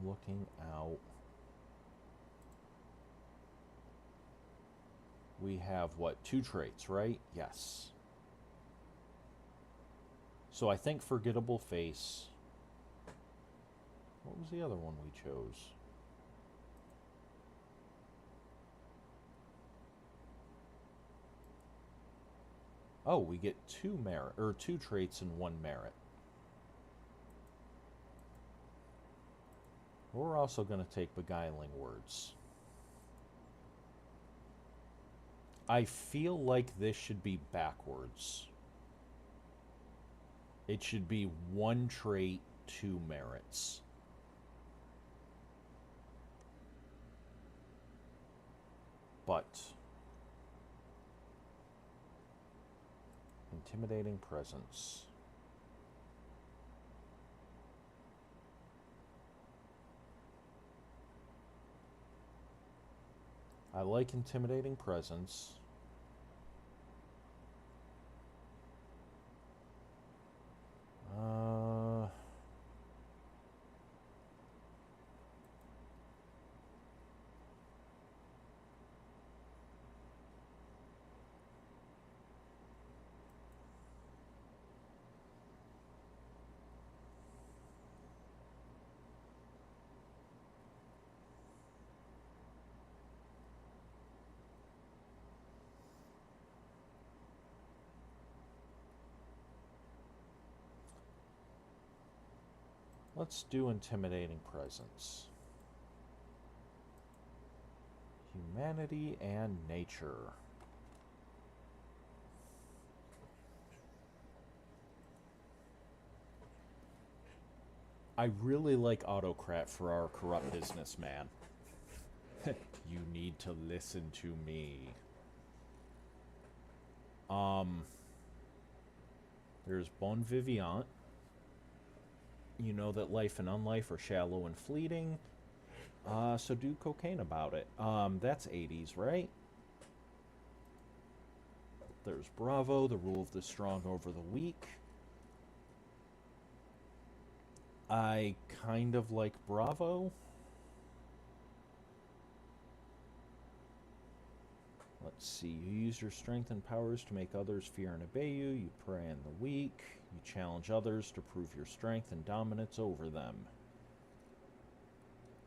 Looking out. We have, what, 2 traits, right? Yes. So I think Forgettable Face What was the other one we chose? Oh, we get two merit, or two traits and one merit. We're also going to take beguiling words. I feel like this should be backwards. It should be one trait, two merits. But intimidating presence. I like intimidating presence. Let's do intimidating presence. Humanity and nature. I really like autocrat for our corrupt businessman. You need to listen to me. There's Bon Vivant. You know that life and unlife are shallow and fleeting. So do cocaine about it. That's 80s, right? There's Bravo, the rule of the strong over the weak. I kind of like Bravo. Let's see. You use your strength and powers to make others fear and obey you. You prey on the weak. You challenge others to prove your strength and dominance over them.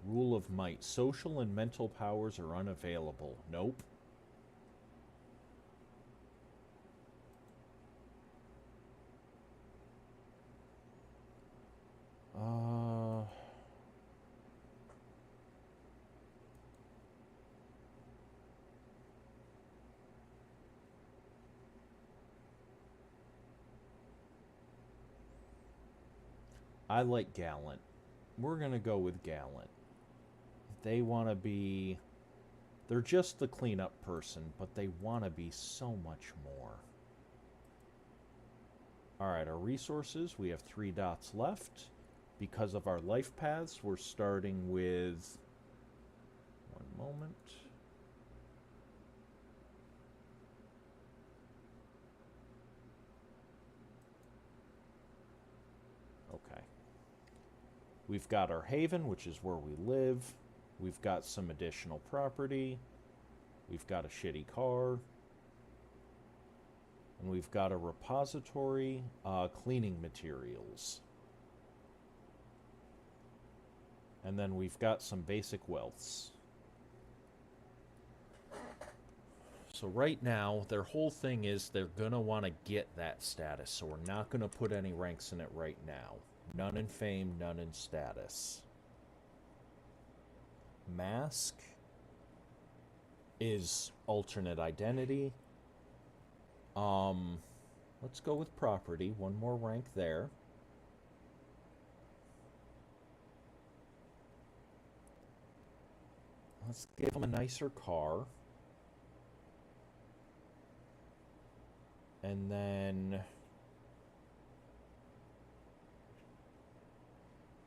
Rule of might. Social and mental powers are unavailable. Nope. I like Gallant. We're going to go with Gallant. They want to be... They're just the cleanup person, but they want to be so much more. Alright, our resources. We have 3 dots left. Because of our life paths, we're starting with... One moment. Okay. We've got our haven, which is where we live. We've got some additional property. We've got a shitty car. And we've got a repository, cleaning materials. And then we've got some basic wealths. So right now, their whole thing is they're going to want to get that status. So we're not going to put any ranks in it right now. None in fame, none in status. Mask is alternate identity. Let's go with property. One more rank there. Let's give them a nicer car. And then...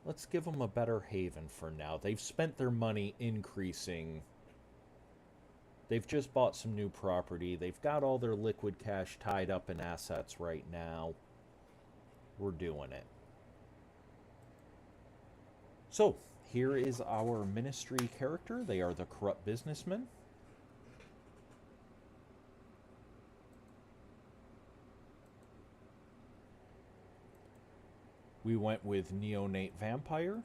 let's give them a better haven for now. They've spent their money increasing. They've just bought some new property. They've got all their liquid cash tied up in assets right now. We're doing it. So, here is our ministry character. They are the corrupt businessmen. We went with neonate vampire.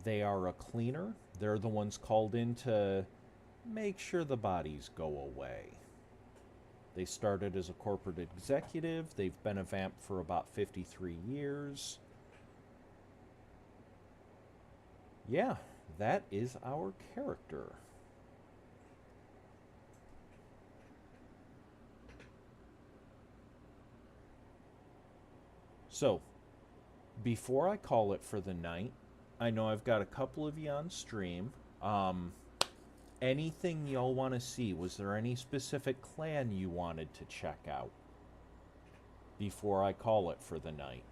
They are a cleaner. They're the ones called in to make sure the bodies go away. They started as a corporate executive. They've been a vamp for about 53 years. Yeah, that is our character. So, before I call it for the night, I know I've got a couple of you on stream. Anything y'all want to see? Was there any specific clan you wanted to check out before I call it for the night?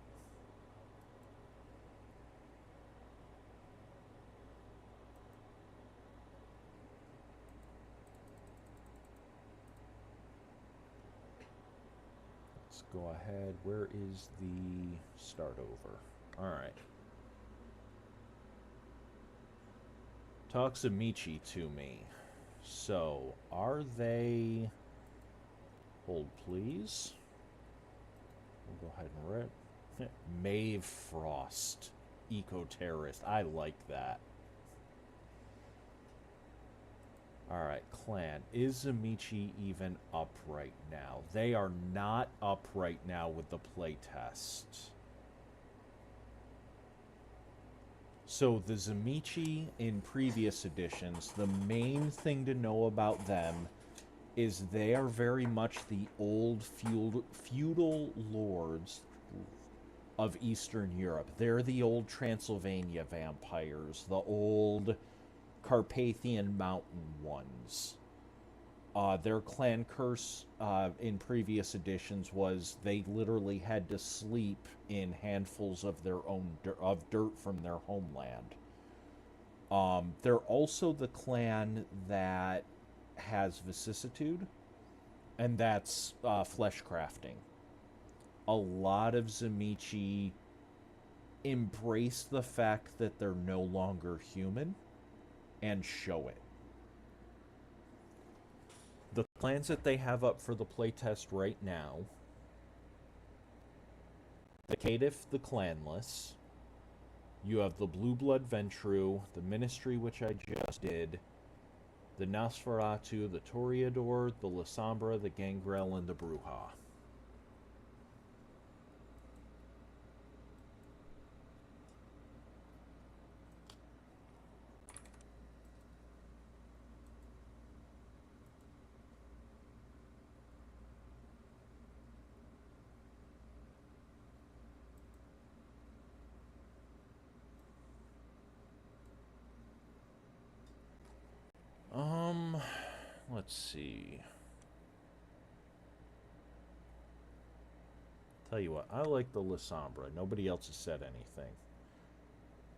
Let's go ahead. Where is the start over? All right. Talk Zamichi to me. So, are they... Hold, please. We'll go ahead and rip. Maeve Frost. Eco-terrorist. I like that. Alright, clan. Is Zamichi even up right now? They are not up right now with the playtest. So the Zamichi in previous editions, the main thing to know about them is they are very much the old feudal lords of Eastern Europe. They're the old Transylvania vampires, the old Carpathian mountain ones. Their clan curse in previous editions was they literally had to sleep in handfuls of their own dirt from their homeland. They're also the clan that has vicissitude, and that's flesh crafting. A lot of Zamichi embrace the fact that they're no longer human and show it. The clans that they have up for the playtest right now: the Caitiff, the Clanless. You have the Blue Blood Ventru, the Ministry, which I just did, the Nosferatu, the Toreador, the Lasombra, the Gangrel, and the Bruja. Let's see. Tell you what, I like the Lasombra. Nobody else has said anything.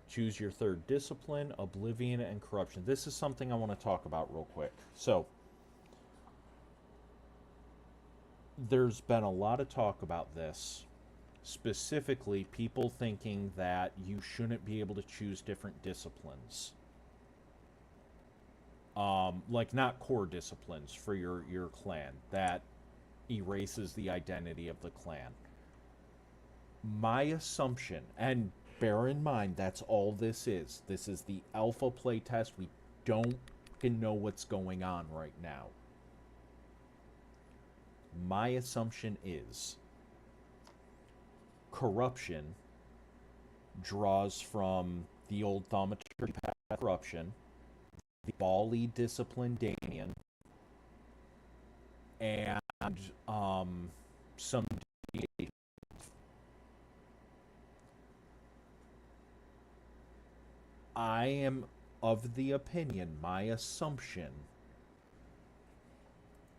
Choose your third discipline: Oblivion and Corruption. This is something I want to talk about real quick. So, there's been a lot of talk about this. Specifically, people thinking that you shouldn't be able to choose different disciplines. Like not core disciplines for your clan. That erases the identity of the clan. My assumption, and bear in mind that's all this is. This is the alpha playtest. We don't know what's going on right now. My assumption is corruption draws from the old thaumaturgy path corruption, the Bali discipline Damien, and some deviation. I am of the opinion, my assumption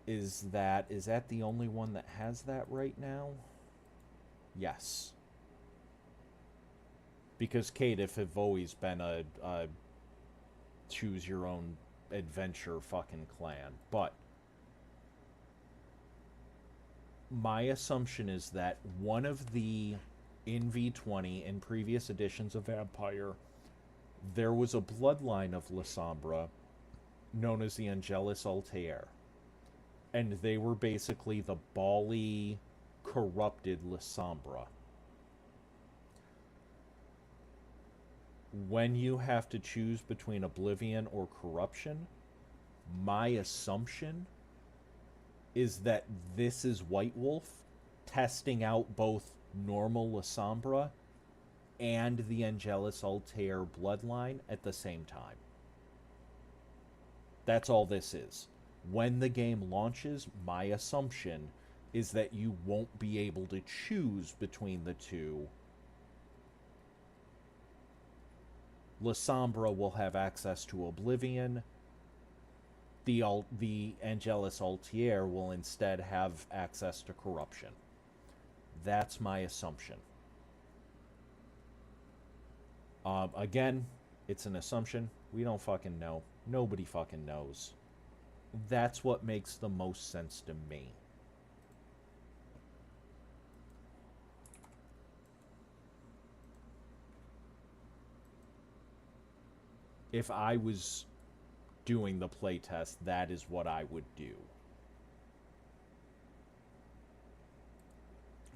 is that the only one that has that right now? Yes. Because Caitiff have always been a choose your own adventure fucking clan. But my assumption is that one of the in V20 in previous editions of Vampire, there was a bloodline of Lasombra known as the Angelus Altair. And they were basically the Bali corrupted Lasombra. when you have to choose between Oblivion or Corruption, my assumption is that this is White Wolf testing out both normal Lasombra and the Angelus Altair bloodline at the same time. That's all this is. When the game launches, my assumption is that you won't be able to choose between the two. Lasombra will have access to Oblivion. The Angelus Altair will instead have access to Corruption. That's my assumption. Again, it's an assumption. We don't fucking know. Nobody fucking knows. That's what makes the most sense to me. If I was doing the playtest, that is what I would do.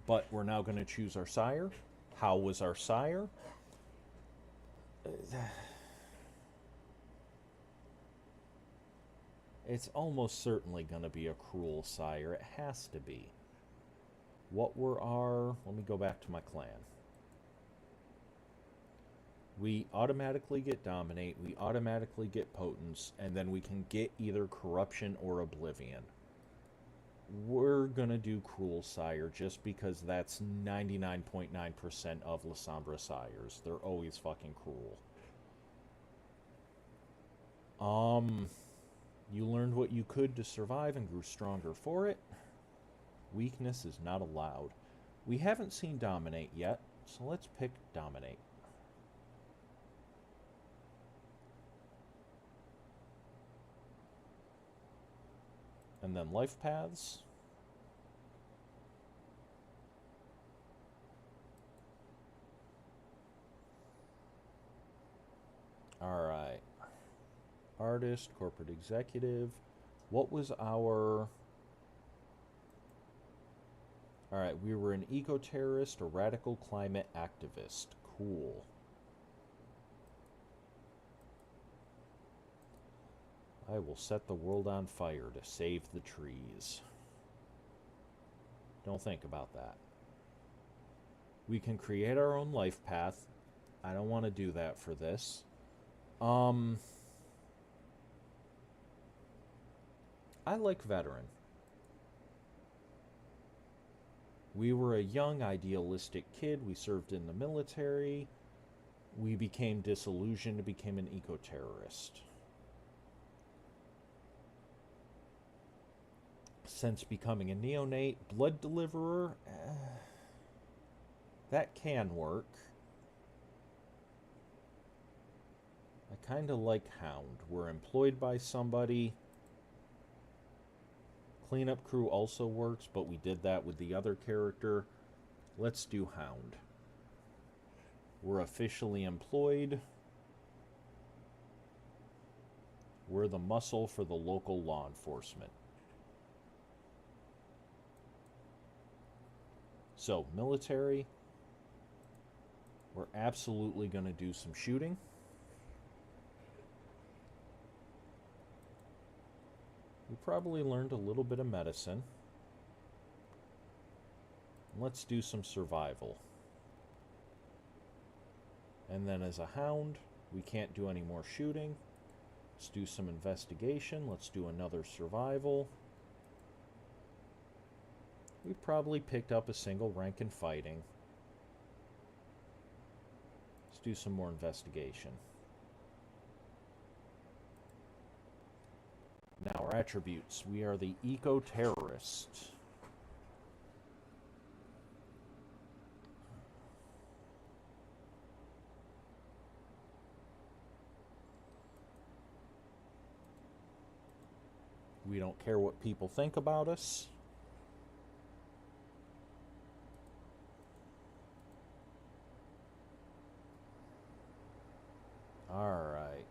But we're now going to choose our sire. How was our sire? It's almost certainly going to be a cruel sire. It has to be. What were our... Let me go back to my clan. We automatically get Dominate, we automatically get Potence, and then we can get either Corruption or Oblivion. We're gonna do Cruel Sire just because that's 99.9% of Lasombra Sires. They're always fucking cruel. You learned what you could to survive and grew stronger for it. Weakness is not allowed. We haven't seen Dominate yet, so let's pick Dominate. And then life paths. Alright. Artist, corporate executive. What was our... Alright, we were an eco-terrorist, a radical climate activist. Cool. I will set the world on fire to save the trees. Don't think about that. We can create our own life path. I don't want to do that for this. I like veteran. We were a young, idealistic kid. We served in the military. We became disillusioned, became an eco-terrorist. Since becoming a neonate, blood deliverer, that can work. I kind of like hound. We're employed by somebody. Cleanup crew also works, but we did that with the other character. Let's do hound. We're officially employed. We're the muscle for the local law enforcement. So, military, we're absolutely going to do some shooting. We probably learned a little bit of medicine. Let's do some survival. And then as a hound, we can't do any more shooting. Let's do some investigation. Let's do another survival. We probably picked up a single rank in fighting. Let's do some more investigation. Now our attributes. We are the eco-terrorist. We don't care what people think about us. All right.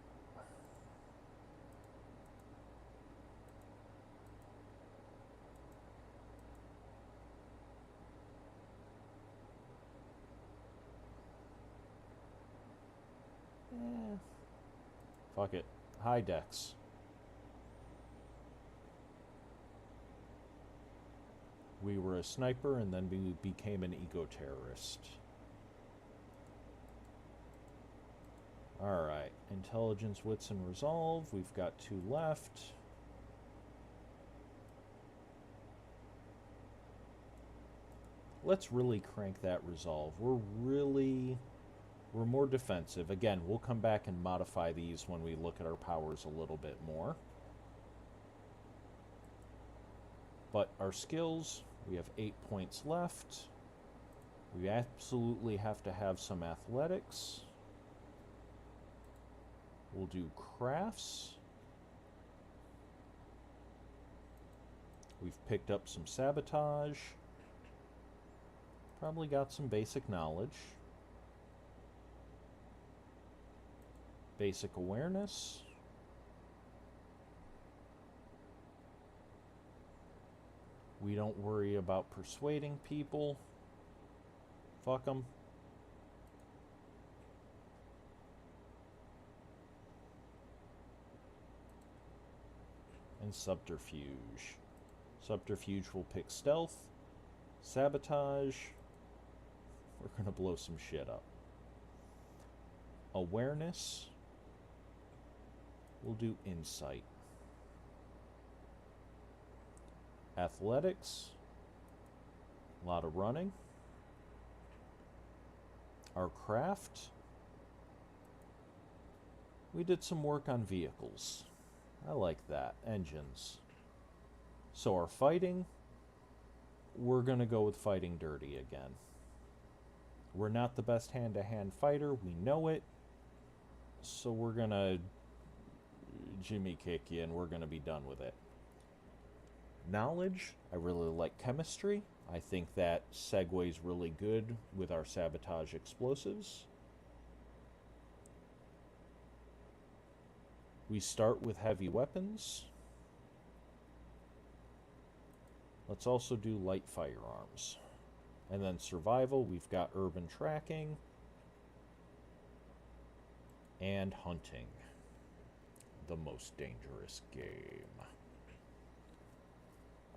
Fuck it. High Dex. We were a sniper, and then we became an eco-terrorist. Alright. Intelligence, wits, and resolve. We've got 2 left. Let's really crank that resolve. We're more defensive. Again, we'll come back and modify these when we look at our powers a little bit more. But our skills, we have 8 points left. We absolutely have to have some athletics. We'll do crafts. We've picked up some sabotage. Probably got some basic knowledge. Basic awareness. We don't worry about persuading people. Fuck them. And subterfuge. Subterfuge will pick stealth. Sabotage. We're gonna blow some shit up. Awareness. We'll do insight. Athletics. A lot of running. Our craft. We did some work on vehicles. I like that. Engines. So our fighting, we're going to go with fighting dirty again. We're not the best hand-to-hand fighter. We know it. So we're going to Jimmy kick you and we're going to be done with it. Knowledge, I really like chemistry. I think that segues really good with our sabotage explosives. We start with heavy weapons. Let's also do light firearms. And then survival, we've got urban tracking and hunting. The most dangerous game.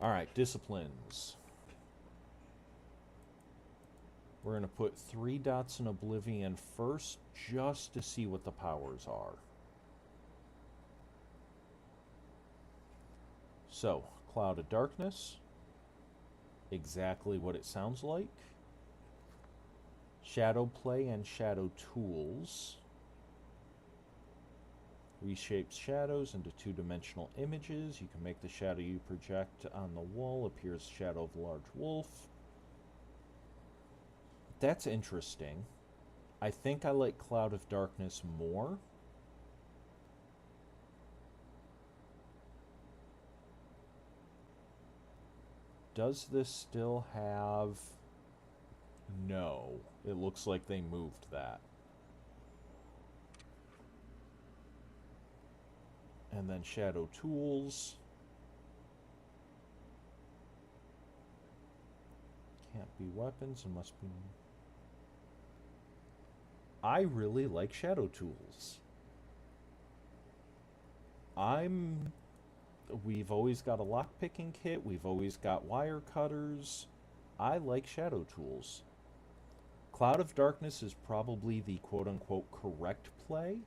Alright, disciplines. We're going to put 3 dots in Oblivion first, just to see what the powers are. So, Cloud of Darkness. Exactly what it sounds like. Shadow Play and Shadow Tools. Reshapes shadows into 2-dimensional images. You can make the shadow you project on the wall appear as shadow of a large wolf. That's interesting. I think I like Cloud of Darkness more. Does this still have... No. It looks like they moved that. And then Shadow Tools. Can't be weapons, it must be... I really like Shadow Tools. We've always got a lockpicking kit, we've always got wire cutters. I like Shadow Tools. Cloud of Darkness is probably the quote-unquote correct play.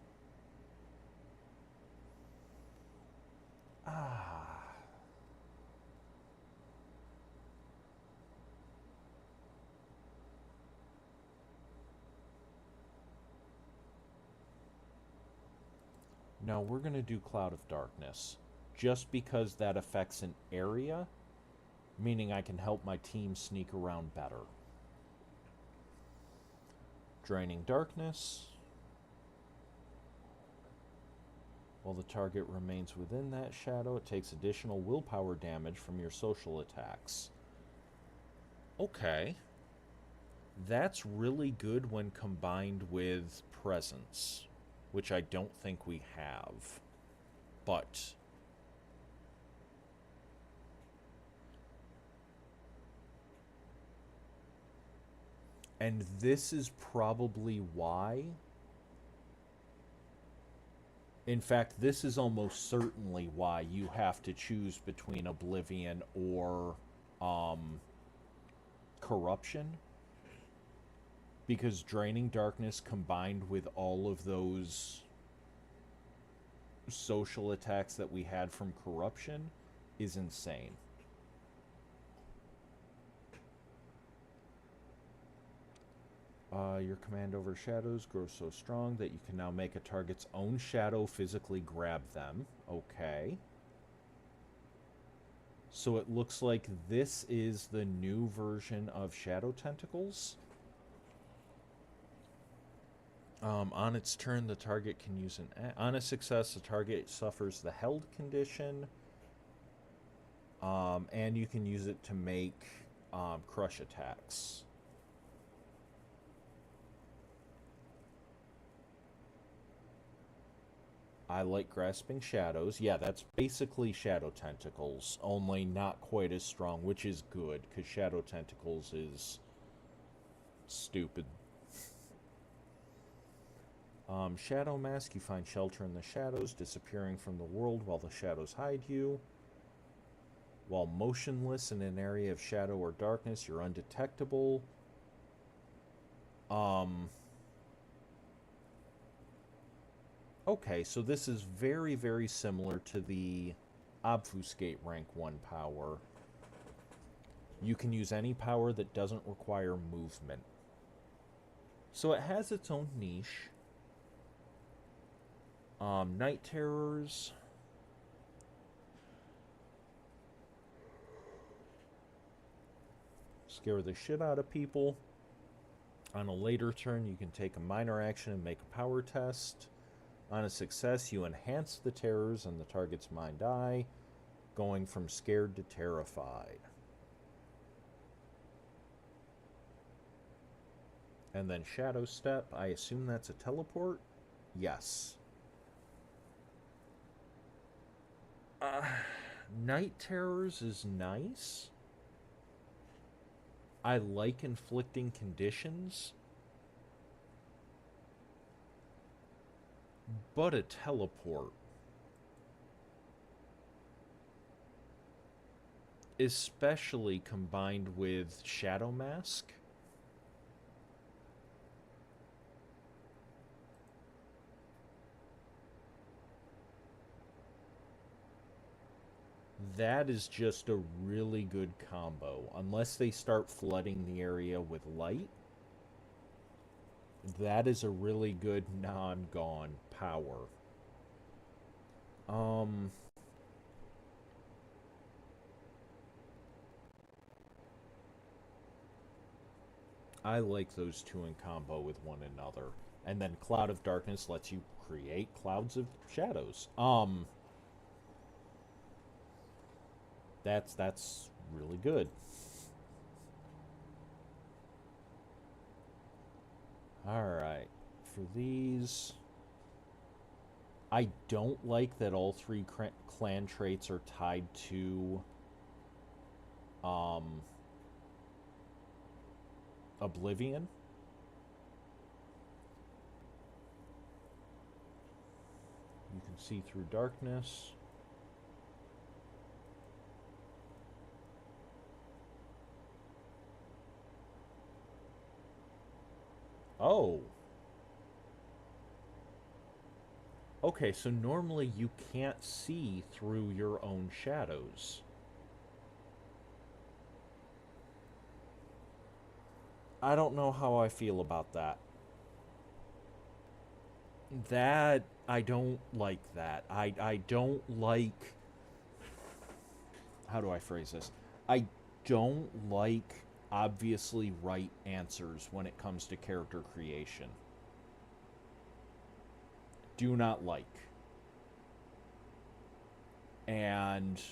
No, we're going to do Cloud of Darkness. Just because that affects an area, meaning I can help my team sneak around better. Draining Darkness. While the target remains within that shadow, it takes additional willpower damage from your social attacks. Okay. That's really good when combined with Presence, which I don't think we have. But... and this is probably why In fact, this is almost certainly why you have to choose between Oblivion or Corruption. Because Draining Darkness combined with all of those social attacks that we had from Corruption is insane. Your command over shadows grows so strong that you can now make a target's own shadow physically grab them. Okay. So it looks like this is the new version of Shadow Tentacles. On its turn, the target can use an... On a success, the target suffers the held condition. And you can use it to make crush attacks. I like Grasping Shadows. Yeah, that's basically Shadow Tentacles, only not quite as strong, which is good, because Shadow Tentacles is stupid. Shadow Mask, you find shelter in the shadows, disappearing from the world while the shadows hide you. While motionless in an area of shadow or darkness, you're undetectable. Okay, so this is very, very similar to the Obfuscate rank 1 power. You can use any power that doesn't require movement. So it has its own niche. Night Terrors. Scare the shit out of people. On a later turn, you can take a minor action and make a power test. On a success, you enhance the terrors in the target's mind eye, going from scared to terrified. And then Shadow Step, I assume that's a teleport? Yes. Night Terrors is nice. I like inflicting conditions. But a teleport, especially combined with Shadow Mask, that is just a really good combo. Unless they start flooding the area with light, that is a really good non-gone power. I like those two in combo with one another. And then Cloud of Darkness lets you create clouds of shadows. That's really good. Alright, for these, I don't like that all three clan traits are tied to Oblivion. You can see through darkness. Oh. Okay, so normally you can't see through your own shadows. I don't know how I feel about that. I don't like that. I don't like... How do I phrase this? I don't like obviously right answers when it comes to character creation. Do not like. And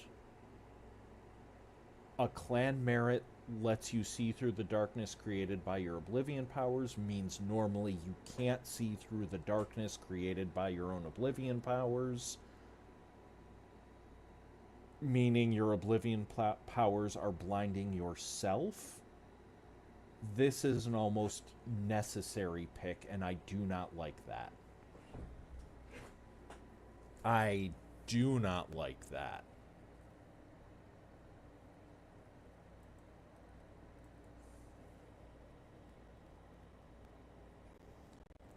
a clan merit lets you see through the darkness created by your Oblivion powers means normally you can't see through the darkness created by your own Oblivion powers, meaning your Oblivion powers are blinding yourself. This is an almost necessary pick, and I do not like that. I do not like that.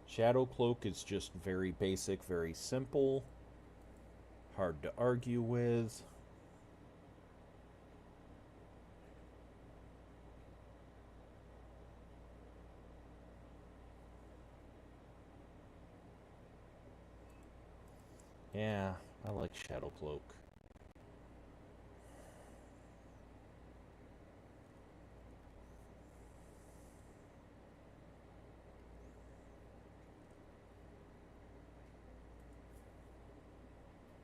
Shadow Cloak is just very basic, very simple, hard to argue with. Yeah, I like Shadow Cloak.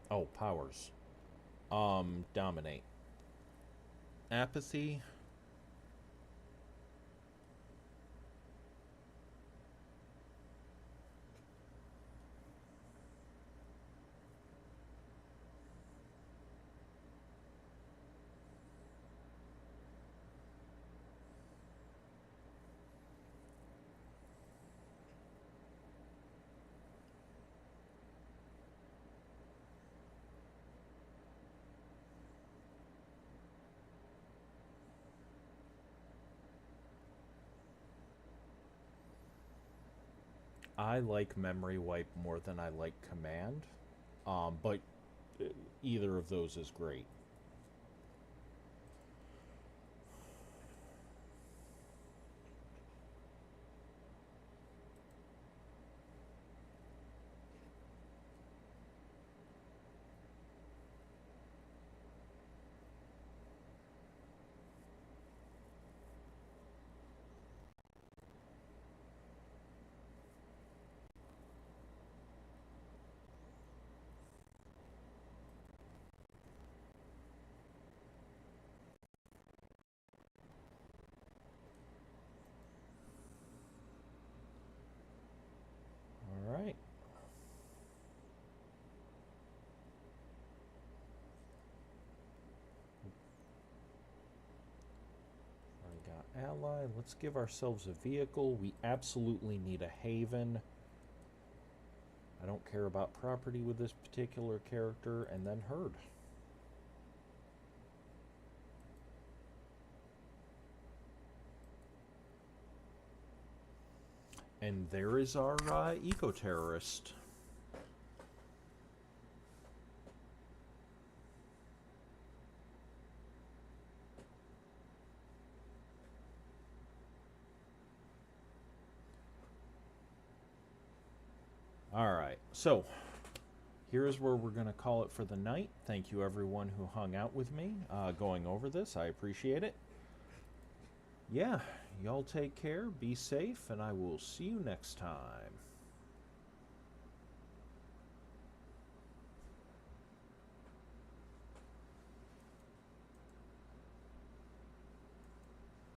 Oh, powers. Dominate. Apathy. I like Memory Wipe more than I like Command. But either of those is great. All right. Already got ally. Let's give ourselves a vehicle. We absolutely need a haven. I don't care about property with this particular character. And then herd. And there is our eco-terrorist. Alright, so here's where we're going to call it for the night. Thank you everyone who hung out with me going over this. I appreciate it. Yeah, y'all take care, be safe, and I will see you next time.